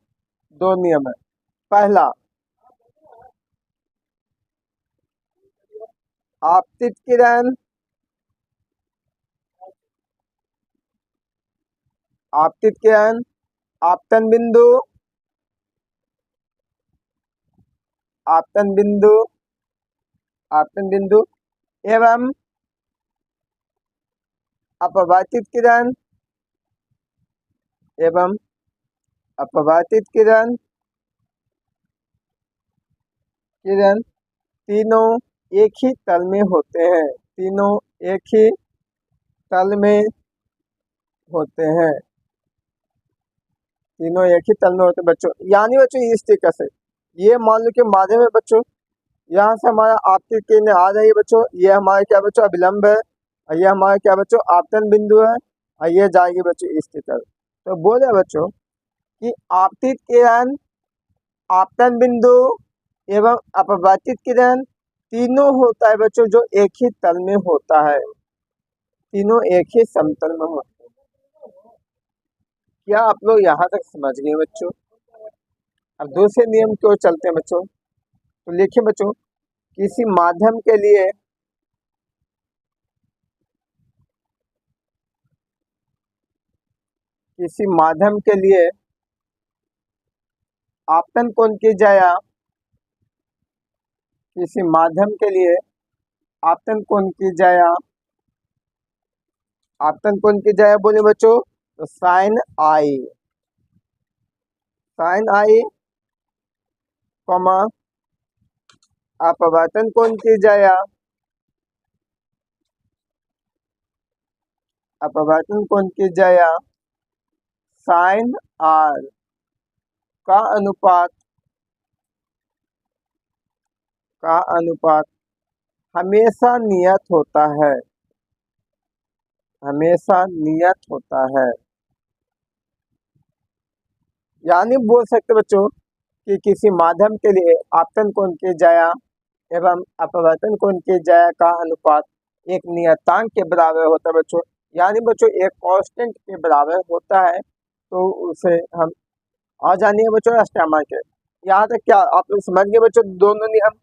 [SPEAKER 1] 2 नियम है। पहला, आपतित किरण आपतन बिंदु आपतन बिंदु आपतन बिंदु एवं अपवर्तित किरण एवं अपवर्तित किरण किरण तीनों एक ही तल में होते हैं, तीनों एक ही तल में होते हैं, तीनों एक ही तल में होते हैं बच्चों। यानी बच्चों इस तरीके से ये मान लो कि माध्यम है बच्चों, यहाँ से हमारा आपतित किरण आ रही है बच्चों, ये हमारा क्या बच्चों अभिलंब है, और ये हमारा क्या बच्चों आपतन बिंदु है, और ये जाएगी बच्चों इस तरफ। तो बोले बच्चों कि आपतित किरण, आपतन बिंदु एवं अपवर्तित किरण तीनों होता है बच्चों जो एक ही तल में होता है, तीनों एक ही समतल में होते हैं। क्या आप लोग यहाँ तक समझ गए बच्चों? अब दूसरे नियम की ओर चलते हैं बच्चों। तो लिखिए बच्चों, किसी माध्यम के लिए आपतन कोण की ज्या किसी माध्यम के लिए आपतन कोण की ज्या आपतन कोण की ज्या बोले बच्चों तो साइन आई, साइन आई कॉमा अपवर्तन कोण की ज्या अपवर्तन कोण की ज्या साइन आर का अनुपात हमेशा नियत होता है, हमेशा नियत होता है। यानी बोल सकते बच्चों कि किसी माध्यम के लिए आपतन कोण की ज्या एवं अपवर्तन कोण की ज्या का अनुपात एक नियतांक के बराबर होता है बच्चों, यानी बच्चों एक कांस्टेंट के बराबर होता है। तो उसे हम आ जानिए बच्चों अष्टामार के। यहाँ तक क्या आप लोग समझ गए बच्चों दोनों नियम?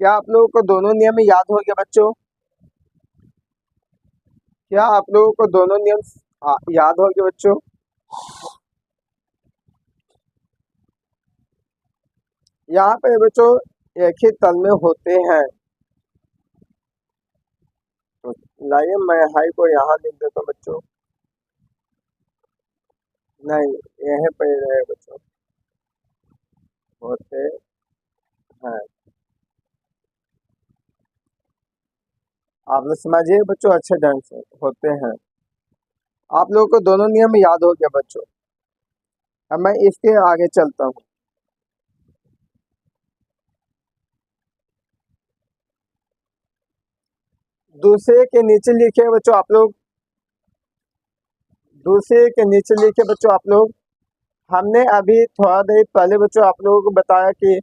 [SPEAKER 1] क्या आप लोगों को दोनों नियम याद हो गया बच्चों? क्या आप लोगों को दोनों नियम याद हो गए बच्चों? यहाँ पे बच्चों एक ही तल में होते हैं। तो लाइए मैं हाई को यहाँ लिख देता हूँ बच्चों, नहीं यहीं पे रहे बच्चों, होते हैं। आप लोग समझिए बच्चों अच्छे ढंग से, होते हैं। आप लोगों को दोनों नियम याद हो गया बच्चों। अब मैं इसके आगे चलता हूँ। दूसरे के नीचे लिखे बच्चों आप लोग, दूसरे के नीचे लिखे बच्चों आप लोग। हमने अभी थोड़ा देर पहले बच्चों आप लोगों को बताया कि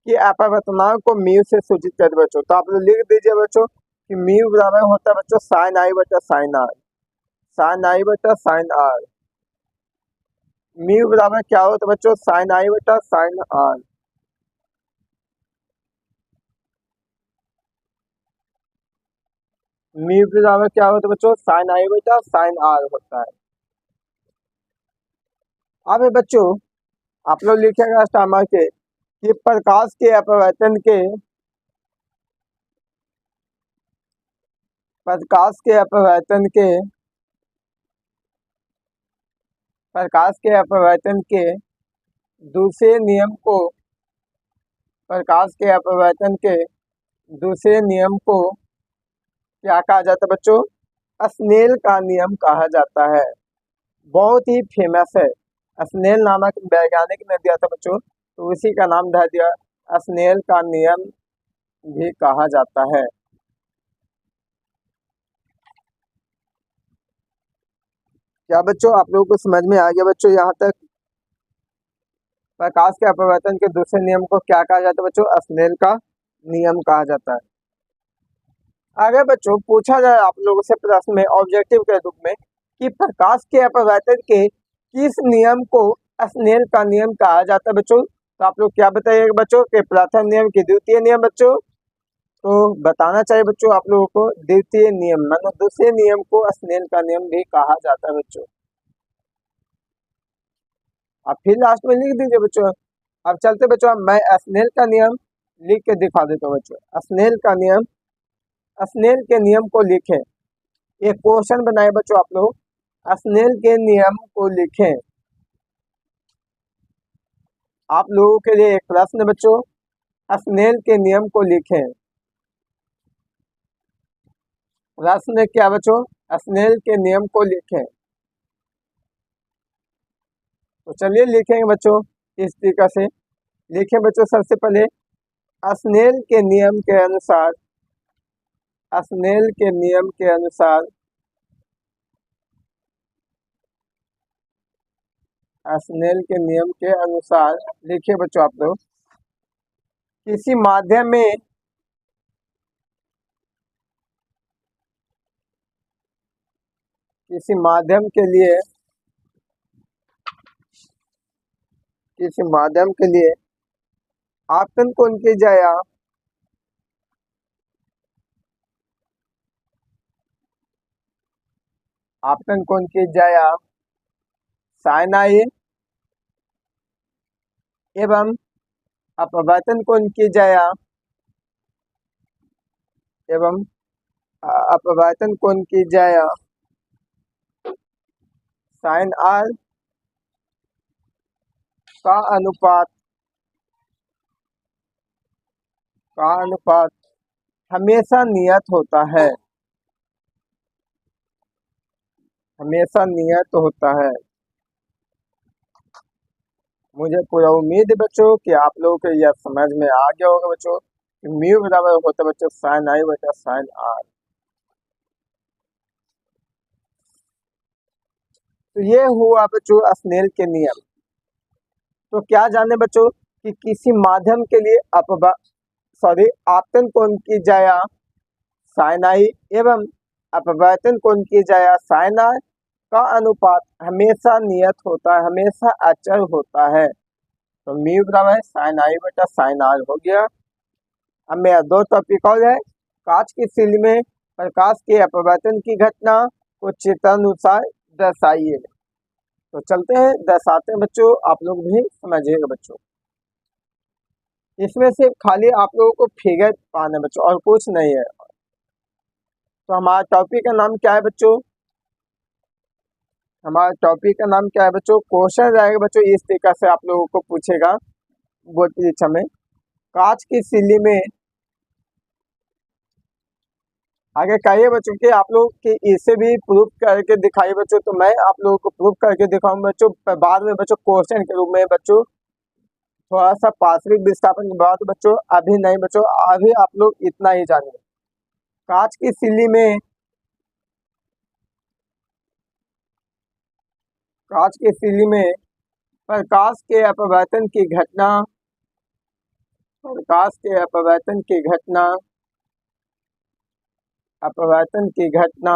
[SPEAKER 1] अपवर्तनांक को म्यू से सूचित कर बच्चों। तो आप लोग लिख दीजिए बच्चों कि म्यू बराबर होता है बच्चों साइन आई बटा साइन आर, साइन आई बटा साइन आर। म्यू बराबर क्या होता है बच्चों साइन आई बटा साइन आर। म्यू बराबर क्या होता है बच्चों साइन आई बटा साइन आर होता है। अब बच्चों आप लोग लिखेगा स्टामर के कि प्रकाश के अपवर्तन के प्रकाश के अपवर्तन के प्रकाश के अपवर्तन के दूसरे नियम को प्रकाश के अपवर्तन के दूसरे नियम को क्या कहा जाता है बच्चों? स्नेल का नियम कहा जाता है। बहुत ही फेमस है, स्नेल नामक वैज्ञानिक ने दिया था बच्चों, तो उसी का नाम धर दिया, स्नेल का नियम भी कहा जाता है। क्या बच्चों आप लोगों को समझ में आ गया बच्चों यहाँ तक? प्रकाश के अपवर्तन के दूसरे नियम को क्या कहा जाता है बच्चों? स्नेल का नियम कहा जाता है। अगर बच्चों पूछा जाए आप लोगों से प्रश्न में ऑब्जेक्टिव के रूप में कि प्रकाश के अपवर्तन के किस नियम को स्नेल का नियम कहा जाता है बच्चों, तो आप लोग क्या बताइएगा बच्चों कि प्रथम नियम की द्वितीय नियम बच्चों? तो बताना चाहिए बच्चों आप लोगों को द्वितीय नियम, मतलब दूसरे नियम को स्नेल का नियम भी कहा जाता है बच्चों। अब फिर लास्ट में लिख दीजिए बच्चों। अब चलते बच्चों, मैं स्नेल का नियम लिख के दिखा देता हूँ बच्चों। स्नेल का नियम स्नेल के नियम को लिखें। एक क्वेश्चन बनाए बच्चों आप लोग, स्नेल के नियम को लिखें। आप लोगों के लिए एक प्रश्न बच्चों, स्नेल के नियम को लिखें। प्रश्न क्या बच्चों, स्नेल के नियम को लिखें। तो चलिए लिखेंगे बच्चों इस तरीके से। लिखें बच्चों सबसे पहले, स्नेल के नियम के अनुसार, स्नेल के नियम के अनुसार, स्नेल के नियम के अनुसार लिखिए बच्चों आप लोग, किसी माध्यम में किसी माध्यम के लिए, किसी माध्यम के लिए आपतन कोण की जाया, आपतन कोण की जाया साइन आई एवं अपवर्तन कोण की जाया, एवं अपवर्तन कोण की जाया साइन आर का अनुपात, का अनुपात हमेशा नियत होता है, हमेशा नियत होता है। मुझे पूरा उम्मीद है बच्चों कि आप लोगों को यह समझ में आ गया होगा बच्चों कि म्यू बराबर होता है बच्चों साइन आई बटा साइन आर। तो ये हुआ बच्चों स्नेल के नियम। तो क्या जाने बच्चों कि किसी माध्यम के लिए आपतन कोण की जाया साइन आई एवं अपवर्तन कोण की जाया साइन आर का अनुपात हमेशा नियत होता है, हमेशा अचर होता है। तो म्यू बराबर है साइन आई बटा साइन आर हो गया। अब मेरा दो टॉपिक और है, कांच की सिल्ली में प्रकाश के अपवर्तन की घटना को चित्रानुसार दर्शाइए। तो चलते हैं दर्शाते हैं बच्चों, आप लोग भी समझिएगा बच्चों। इसमें से खाली आप लोगों को फिगर पाना है बच्चों और कुछ नहीं है। तो हमारा टॉपिक का नाम क्या है बच्चों, हमारा टॉपिक का नाम क्या है बच्चों, क्वेश्चन रहेगा बच्चों इस तरीके से आप लोगों को पूछेगा बोर्ड परीक्षा में, कांच की सिल्ली में, आगे कहिए बच्चों कि आप लोग कि इसे भी प्रूफ करके दिखाइए बच्चों। तो मैं आप लोगों को प्रूफ करके दिखाऊं बच्चों, बाद में बच्चों क्वेश्चन के रूप में बच्चों थोड़ा सा पार्श्विक विस्थापन के बाद बच्चों, अभी नहीं बच्चों, अभी आप लोग इतना ही जानिए। कांच की सिल्ली में, कांच की सिल्ली में प्रकाश के अपवर्तन की घटना, प्रकाश के अपवर्तन की घटना, अपवर्तन की घटना,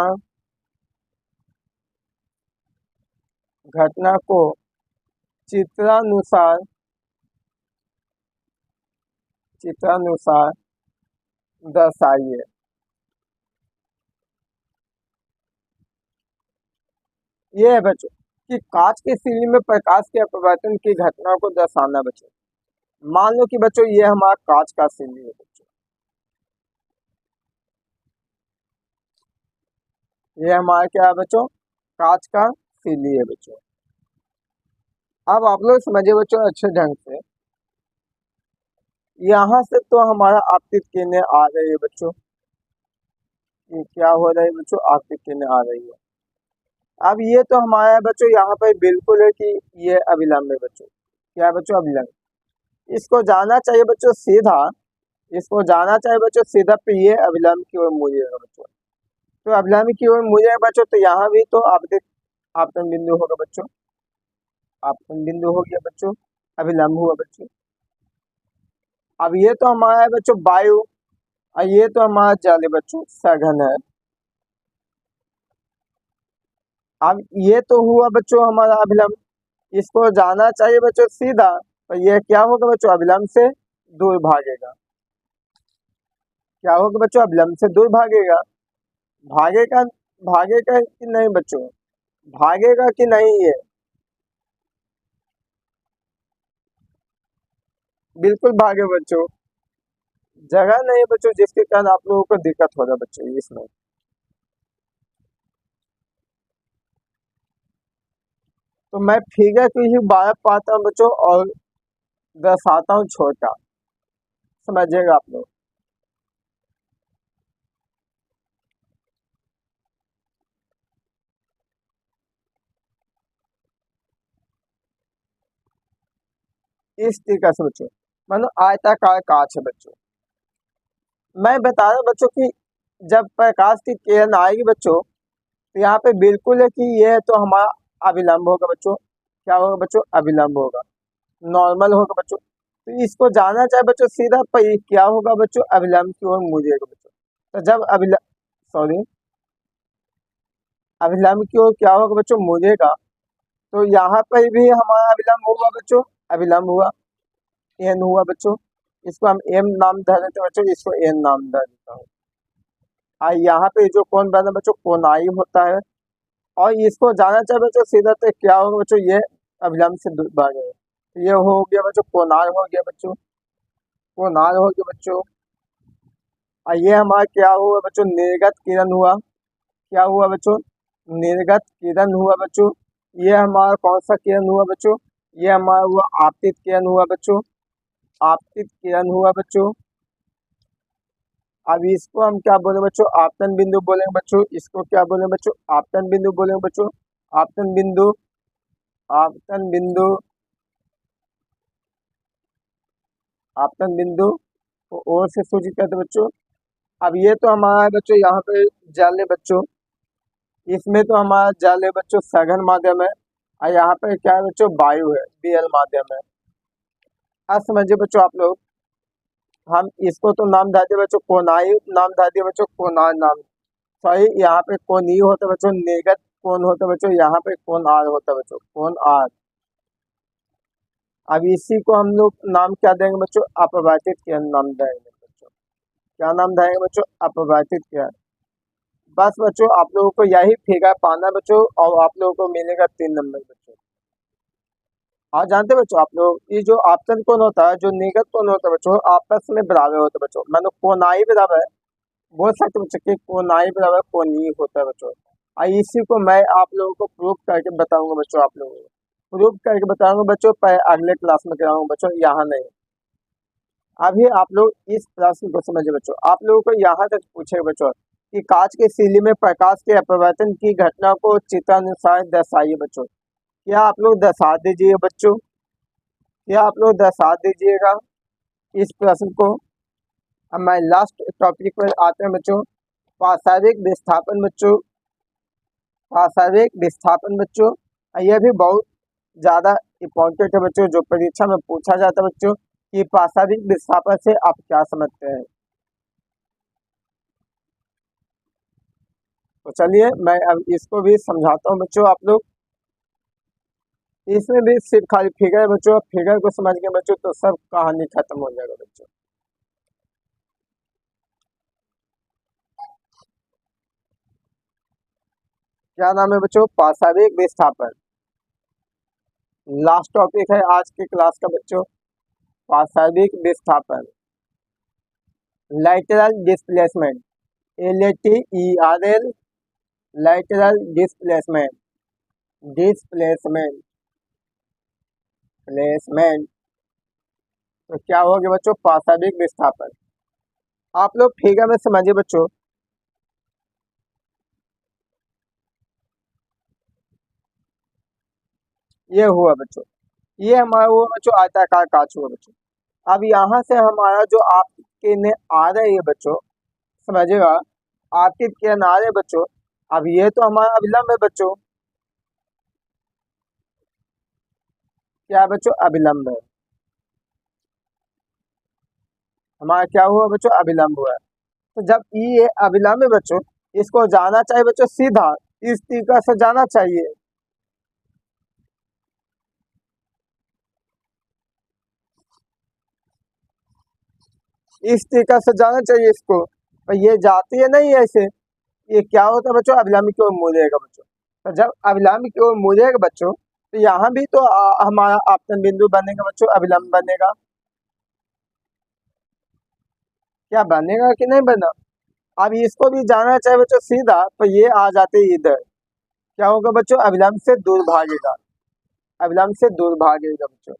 [SPEAKER 1] घटना को चित्रानुसार, चित्रानुसार दर्शाइए। ये है बच्चों कि कांच की सिल्ली में प्रकाश के अपवर्तन की घटना को दर्शाना बच्चों। मान लो कि बच्चों ये हमारा कांच का सिल्ली है बच्चों, ये हमारा क्या है बच्चों, कांच का सिल्ली है बच्चों। अब आप लोग समझिए बच्चों अच्छे ढंग से, यहाँ से तो हमारा आपतित किरणें आ रही है बच्चों, ये क्या हो रहा है बच्चों, आपतित किरणें आ रही है। अब ये तो हमारा बच्चों यहाँ पर बिल्कुल है कि ये अभिलंब है बच्चों, क्या है बच्चों, अभिलंब। इसको जाना चाहिए बच्चों सीधा, इसको जाना चाहिए बच्चों सीधा पे ये अभिलंब की ओर मुड़ेगा बच्चों। तो अभिलंब की ओर मुड़ेगा बच्चों, तो यहाँ भी तो आपतित आपतन बिंदु होगा बच्चों, आपतन बिंदु हो गया बच्चों, अभिलंब हुआ बच्चों। अब ये तो हमारा है बच्चों वायु, और ये तो हमारा जल है बच्चों, सघन है। अब ये तो हुआ बच्चों हमारा अभिलंब, इसको जाना चाहिए बच्चों सीधा, तो ये क्या होगा बच्चों, अभिलंब से दूर भागेगा। क्या होगा बच्चों, अभिलंब से दूर भागेगा। भागेगा, भागेगा कि नहीं बच्चों, भागेगा कि नहीं ये, बिल्कुल भागे बच्चों, जगह नहीं बच्चों, जिसके कारण आप लोगों को दिक्कत हो रहा है बच्चों इसमें। तो मैं फिगर की ही बात पाता हूँ बच्चों और दर्शाता हूँ छोटा, समझिएगा आप लोग। इस तरीके से बच्चों, मानो आयताकार कांच है बच्चों। मैं बता रहा हूँ बच्चों कि जब प्रकाश की किरण आएगी बच्चों, तो यहाँ पे बिल्कुल है कि ये तो हमारा अभिलंब होगा बच्चों। क्या होगा बच्चों? अभिलंब होगा, नॉर्मल होगा बच्चों। तो इसको जाना चाहे बच्चों सीधा क्या होगा बच्चों? अभिलंब की ओर मुड़ेगा बच्चों। तो जब अभिलंब, सॉरी, अभिलंब की ओर क्या होगा बच्चों? मुड़ेगा। तो यहाँ पर भी हमारा अभिलंब हुआ बच्चों, अभिलंब हुआ, एन हुआ बच्चों। इसको हम एम नाम धर देते हैं बच्चों, इसको एन नाम धर देता हूँ। यहाँ पे जो कोण बना बच्चों, कोणाई होता है। और इसको जाना चाहे बच्चों सीधा, तो क्या होगा बच्चों? ये अभिलंब से भाग है, तो ये हो गया बच्चों कोणार्क हो गया बच्चों, कोणार्क हो गया बच्चों। और ये हमारा क्या हुआ बच्चों? निर्गत किरण हुआ। क्या हुआ बच्चों? निर्गत किरण हुआ बच्चों। ये हमारा कौन सा किरण हुआ बच्चों? ये हमारा हुआ आपतित किरण हुआ बच्चों, आपतित किरण हुआ बच्चों। अब इसको हम क्या बोले बच्चों? आपतन बिंदु बोलेंगे बच्चों। इसको क्या बोले बच्चों? आपतन बिंदु बोलेंगे बच्चों, आपतन बिंदु, आपतन बिंदु, आपतन बिंदु को ओर से सूचित करते बच्चों। अब ये तो हमारा है बच्चों यहाँ पे जल है बच्चों, इसमें तो हमारा जल है बच्चों, सघन माध्यम है। और यहाँ पे क्या है बच्चों? वायु है, बीएल माध्यम है। आज समझिए बच्चों आप लोग, हम इसको तो नाम दे दिए बच्चों कोणाई, नाम दे दिए बच्चों कोणार नाम। सॉरी, यहाँ पे कोणीय होता है बच्चों, निर्गत कोण होता है बच्चों, यहाँ पे कोण आर होता है बच्चों, कोण आर। अब इसी को हम लोग नाम क्या देंगे बच्चों? अपवर्तित किरण नाम देंगे बच्चों। क्या नाम देंगे बच्चों? अपवर्तित किरण। बस बच्चों आप लोगों को यही फिगर पाना है बच्चों, और आप लोगों को मिलेगा 3 नंबर बच्चों। और जानते हैं बच्चों आप लोग, ये जो आपतन कोण होता है, जो निर्गत कोण होता है बच्चों, आपस में बराबर होता है बच्चों। मानो कोणाई बराबर है, बोल सकते बच्चों कि कोणाई बराबर कोणीय होता है बच्चों। और इसी को मैं आप लोगों को प्रूव करके बताऊंगा बच्चों, आप लोगों को प्रूव करके बताऊंगा बच्चों, पर अगले क्लास में कराऊंगा बच्चों, यहाँ नहीं। अभी आप लोग इस प्रश्न को समझिए बच्चों, आप लोगों को यहाँ तक पूछे बच्चों कि कांच की सीली में प्रकाश के अपवर्तन की घटना को चित्रानुसार दर्शाइए बच्चों। क्या आप लोग दर्शा दीजिए बच्चों, क्या आप लोग दर्शा दीजिएगा इस प्रश्न को। अब मैं लास्ट टॉपिक पर आते हैं बच्चों, पाशविक विस्थापन बच्चों, पाशविक विस्थापन बच्चों। यह भी बहुत ज्यादा इम्पोर्टेंट है बच्चों, जो परीक्षा में पूछा जाता है बच्चों कि पाशविक विस्थापन से आप क्या समझते हैं। तो चलिए मैं अब इसको भी समझाता हूँ बच्चों आप लोग। इसमें भी सिर्फ खाली फिगर है बच्चों, फिगर को समझ के बच्चों तो सब कहानी खत्म हो जाएगा बच्चों। क्या नाम है बच्चों? पाशविक विस्थापन। लास्ट टॉपिक है आज की क्लास का बच्चों, पाशविक विस्थापन। lateral displacement, LATERL, lateral displacement, displacement, placement. तो क्या हो गया बच्चों? पाशविक विस्थापन। आप लोग फिगर में समझिए बच्चों, ये हुआ बच्चों, ये हमारा हुआ बच्चों आयताकार कांच हुआ बच्चों। अब यहाँ से हमारा जो आपके ने आ रही है बच्चों, समझिएगा, आपके किरण आ रहे हैं बच्चों। अब ये तो हमारा अभिलंब है बच्चों, क्या है बच्चों? अभिलंब है। हमारा क्या हुआ बच्चों? अभिलंब हुआ है। तो जब ये अभिलंब है बच्चों, इसको जाना चाहिए बच्चों सीधा, इस तरीका से जाना चाहिए। इस तरीका से जाना चाहिए इसको, पर ये जाती है नहीं ऐसे। ये क्या होता है बच्चों? अभिलंब की ओर मुड़ेगा बच्चों। तो जब अभिलंब की ओर मुड़ेगा बच्चों, तो यहाँ भी तो हमारा आपतन बिंदु बनेगा बच्चों, अभिलंब बनेगा। क्या बनेगा कि नहीं बना। अब इसको भी जाना चाहे बच्चों सीधा तो ये आ जाते इधर, क्या होगा बच्चों, अविलंब से दूर भागेगा, अविलंब से दूर भागेगा बच्चों।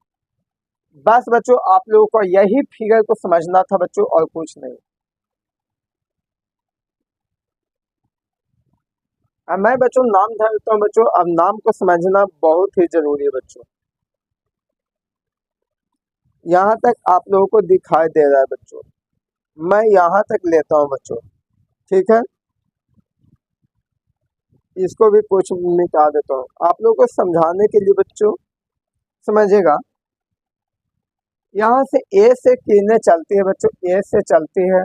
[SPEAKER 1] बस बच्चों आप लोगों को यही फिगर को समझना था बच्चों, और कुछ नहीं। अब मैं बच्चों नाम धरता हूँ बच्चों, अब नाम को समझना बहुत ही जरूरी है बच्चों। यहाँ तक आप लोगों को दिखाई दे रहा है बच्चों, मैं यहाँ तक लेता हूँ बच्चों, ठीक है। इसको भी कुछ मिटा देता हूँ आप लोगों को समझाने के लिए बच्चों, समझेगा। यहाँ से ए से किरणें चलती है बच्चों, ए से चलती है,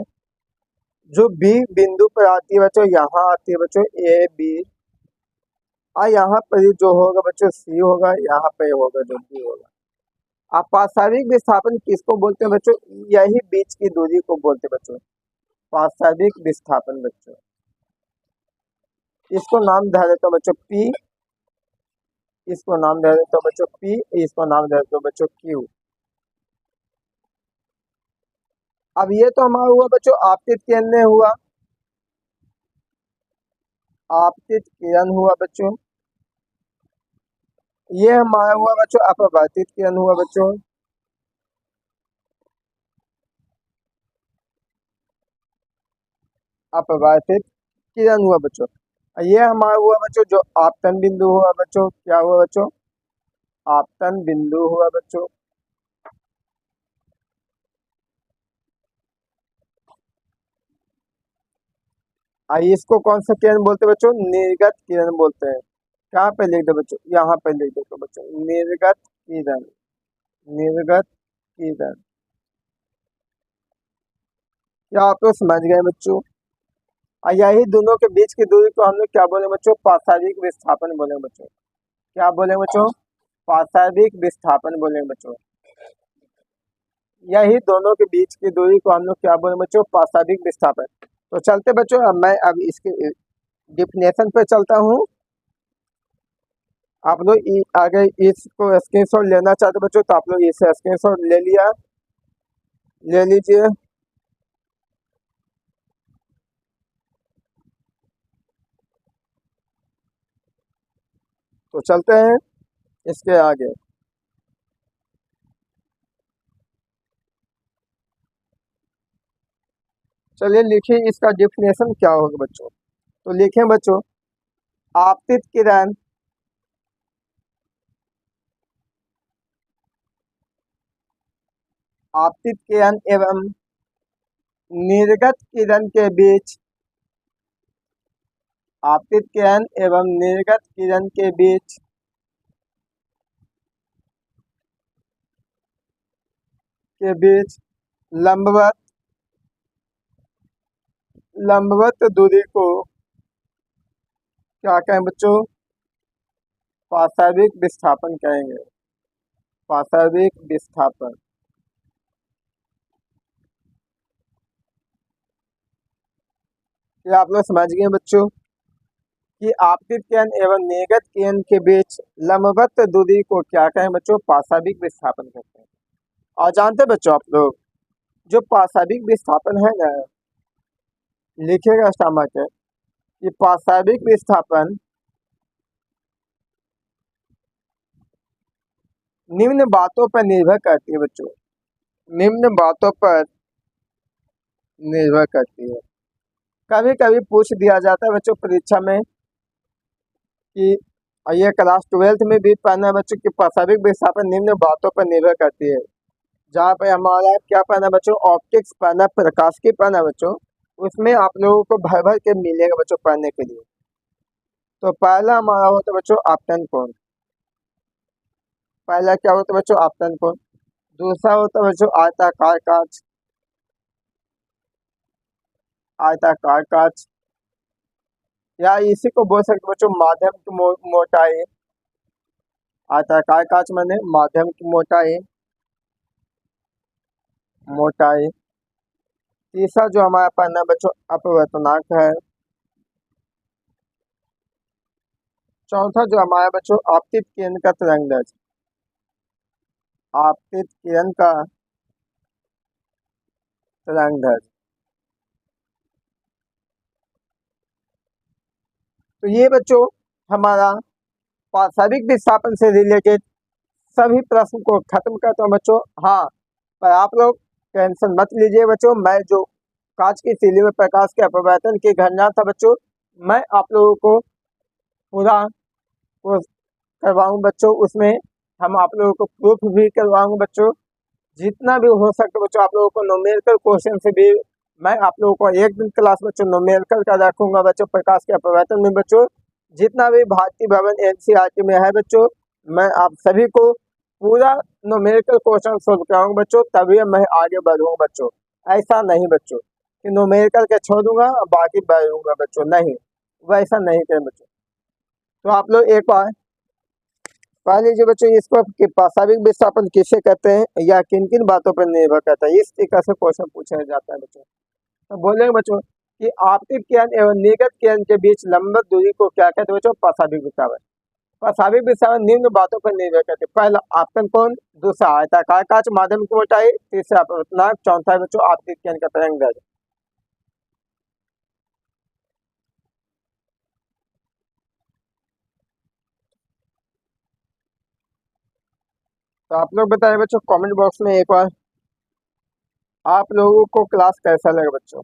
[SPEAKER 1] जो बी बिंदु पर आती है बच्चों, यहाँ आती है बच्चों ए बी, और यहाँ पर ही जो होगा बच्चों सी होगा, यहाँ पे होगा जो बी होगा। आप पाशविक विस्थापन किसको बोलते हैं बच्चों, यही बीच की दूरी को बोलते हैं बच्चों, पाशविक विस्थापन बच्चों। इसको नाम दे देता हूँ बच्चों पी, इसको नाम दे देता हूँ बच्चों पी, इसको नाम दे देता हूँ बच्चों क्यू। अब ये तो हमारा हुआ बच्चों आपतित किरण हुआ, आपतित किरण हुआ बच्चों। ये हमारा हुआ बच्चों अपवर्तित किरण हुआ बच्चों। अपवर्तित किरण हुआ बच्चों। ये हमारा हुआ बच्चों जो आपतन बिंदु हुआ बच्चों, क्या हुआ बच्चों, आपतन बिंदु हुआ बच्चों। इसको कौन सा किरण बोलते हैं बच्चों, निर्गत किरण बोलते हैं। कहाँ पे लिख दो बच्चों, यहाँ पे लिख दो बच्चों, निर्गत किरण, निर्गत किरण। क्या आप लोग समझ गए बच्चों। और यही दोनों के बीच की दूरी को हम लोग क्या बोले बच्चों, पाशविक विस्थापन बोले बच्चों। क्या बोले बच्चों, पाशविक विस्थापन बोले बच्चों। यही दोनों के बीच की दूरी को हम लोग क्या बोले बच्चों, पाशविक विस्थापन। तो चलते बच्चों, अब मैं अब इसके डिफिनेशन पे चलता हूँ। आप लोग आगे इसको स्क्रीनशॉट लेना चाहते बच्चों तो आप लोग इसे स्क्रीनशॉट ले लिया, ले लीजिए। तो चलते हैं इसके आगे। चलिए लिखिए इसका डिफिनेशन क्या होगा बच्चों। तो लिखें बच्चों, आपतित किरण आपतित किरण एवं निर्गत किरण के बीच, आपतित किरण एवं निर्गत किरण के बीच लंबवत लंबवत दूरी को क्या कहें बच्चों, पाशविक विस्थापन कहेंगे, पाशविक विस्थापन। क्या आप लोग समझ गए बच्चों कि आपतित किरण एवं निर्गत किरण के बीच लंबवत दूरी को क्या कहें बच्चों, पाशविक विस्थापन कहते हैं। और जानते हैं बच्चों आप लोग, जो पाशविक विस्थापन है ना, लिखेगा स्टमक है कि पाशविक विस्थापन निम्न बातों पर निर्भर करती है बच्चों, निम्न बातों पर निर्भर करती है। कभी कभी पूछ दिया जाता है बच्चों परीक्षा में कि, और ये क्लास 12th में भी पढ़ना है बच्चों कि पाशविक विस्थापन निम्न बातों पर निर्भर करती है। जहाँ पे हमारा क्या पढ़ना है बच्चों, ऑप्टिक्स पढ़ना, प्रकाश की पढ़ना है बच्चों, उसमें आप लोगों को भर भर के मिलेगा बच्चों पढ़ने के लिए। तो पहला हमारा होता है बच्चों आपतन कोण, पहला क्या होता है बच्चों, आपतन कोण। दूसरा होता है बच्चों आयताकार कांच, आयताकार कांच, या इसी को बोल सकते बच्चों माध्यम की मोटाई, आयताकार कांच माने माध्यम की मोटाई, मोटाई। तीसरा जो हमारा पढ़ना बच्चों अपवर्तनांक है। चौथा जो हमारा बच्चों आपतित किरण का तरंगदैर्ध्य, आपतित किरण का तरंगदैर्ध्य। तो ये बच्चों हमारा पाशविक विस्थापन से रिलेटेड सभी प्रश्न को खत्म करता हूँ बच्चों। हाँ, पर आप लोग टेंशन मत लीजिए बच्चों, मैं जो कांच की तीली में प्रकाश के अपवर्तन की घटना था बच्चों, मैं आप लोगों को पूरा वो करवाऊँ बच्चों। उसमें हम आप लोगों को प्रूफ भी करवाऊँ बच्चों। जितना भी हो सके बच्चों आप लोगों को न्यूमेरिकल क्वेश्चन से भी मैं आप लोगों को एक दिन क्लास बच्चों न्यूमेरिकल का रखूंगा बच्चों, प्रकाश के अपवर्तन में बच्चों। जितना भी भारतीय भवन एनसीईआरटी में है बच्चों, मैं आप सभी को पूरा न्यूमेरिकल क्वेश्चन सोल्व कराऊंगा बच्चों, तभी मैं आगे बढ़ूंगा बच्चों। ऐसा नहीं बच्चों कि न्यूमेरिकल के छोड़ दूंगा और बाकी बढ़ूंगा बच्चों, नहीं, वैसा नहीं करें बच्चों। तो आप लोग एक बार पढ़ लीजिए बच्चों इसको कि पाशविक विस्थापन किसे कहते हैं या किन किन बातों पर निर्भर करता है। इस तरीके से क्वेश्चन पूछा जाता है बच्चों। तो बोलेंगे बच्चों कि आपतित किरण एवं निर्गत किरण के बीच लंबवत दूरी को क्या कहते हैं बच्चों? पाशविक विस्थापन। पाशविक विस्थापन निम्न बातों पर निर्भर करते हैं। पहला आपतन कोण, दूसरा आयताकार कांच माध्यम की मोटाई, तीसरा अपवर्तनांक, चौथा है बच्चों आपतित किरण का तरंग दैर्ध्य। तो आप लोग बताए बच्चों कमेंट बॉक्स में एक बार आप लोगों को क्लास कैसा लगा बच्चों।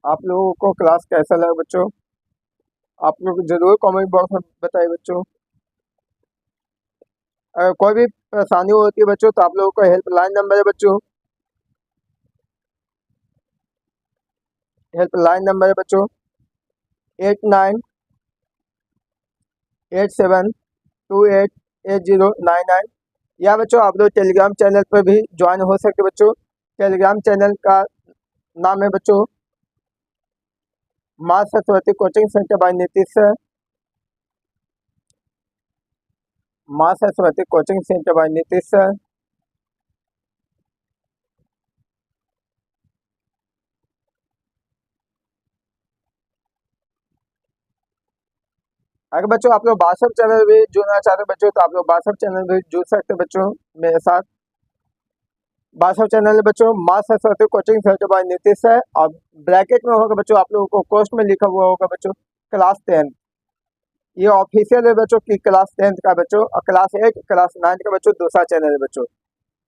[SPEAKER 1] आप लोगों को क्लास कैसा लगा बच्चों, आप लोग जरूर कमेंट बॉक्स में बताइए बच्चों। अगर कोई भी परेशानी होती है बच्चों तो आप लोगों का हेल्पलाइन नंबर है बच्चों, हेल्पलाइन नंबर है बच्चों 8987288099। या बच्चों आप लोग टेलीग्राम चैनल पर भी ज्वाइन हो सकते बच्चों। टेलीग्राम चैनल का नाम है बच्चों माँ Saraswati coaching centre by Nitish sir, माँ Saraswati coaching centre by Nitish sir. अगर बच्चों आप लोग व्हाट्सएप चैनल भी जुड़ना चाहते हैं बच्चों तो आप लोग व्हाट्सएप चैनल भी जुड़ सकते हैं बच्चों मेरे साथ। व्हाट्सएप चैनल है बच्चों माँ Saraswati coaching centre by Nitish है, और ब्रैकेट में होगा बच्चों आप लोगों को पोस्ट में लिखा हुआ होगा बच्चों क्लास 10। ये ऑफिशियल है बच्चों की क्लास 10 का बच्चों, और क्लास 8 क्लास 9 का बच्चों दूसरा चैनल है बच्चों।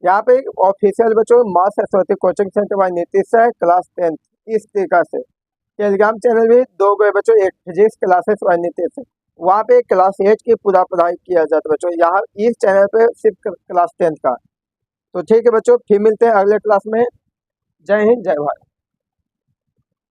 [SPEAKER 1] यहाँ पे ऑफिशियल बच्चों माँ Saraswati coaching centre by Nitish है क्लास 10। इस तरीका से टेलीग्राम चैनल भी दो गए बच्चों, एक फिजिक्स क्लासेस बाय नीतीश है, वहाँ पे क्लास 8 की पूरा पढ़ाई किया जाता है बच्चों। यहाँ इस चैनल पे सिर्फ क्लास 10 का। तो ठीक है बच्चों, फिर मिलते हैं अगले क्लास में। जय हिंद जय भारत।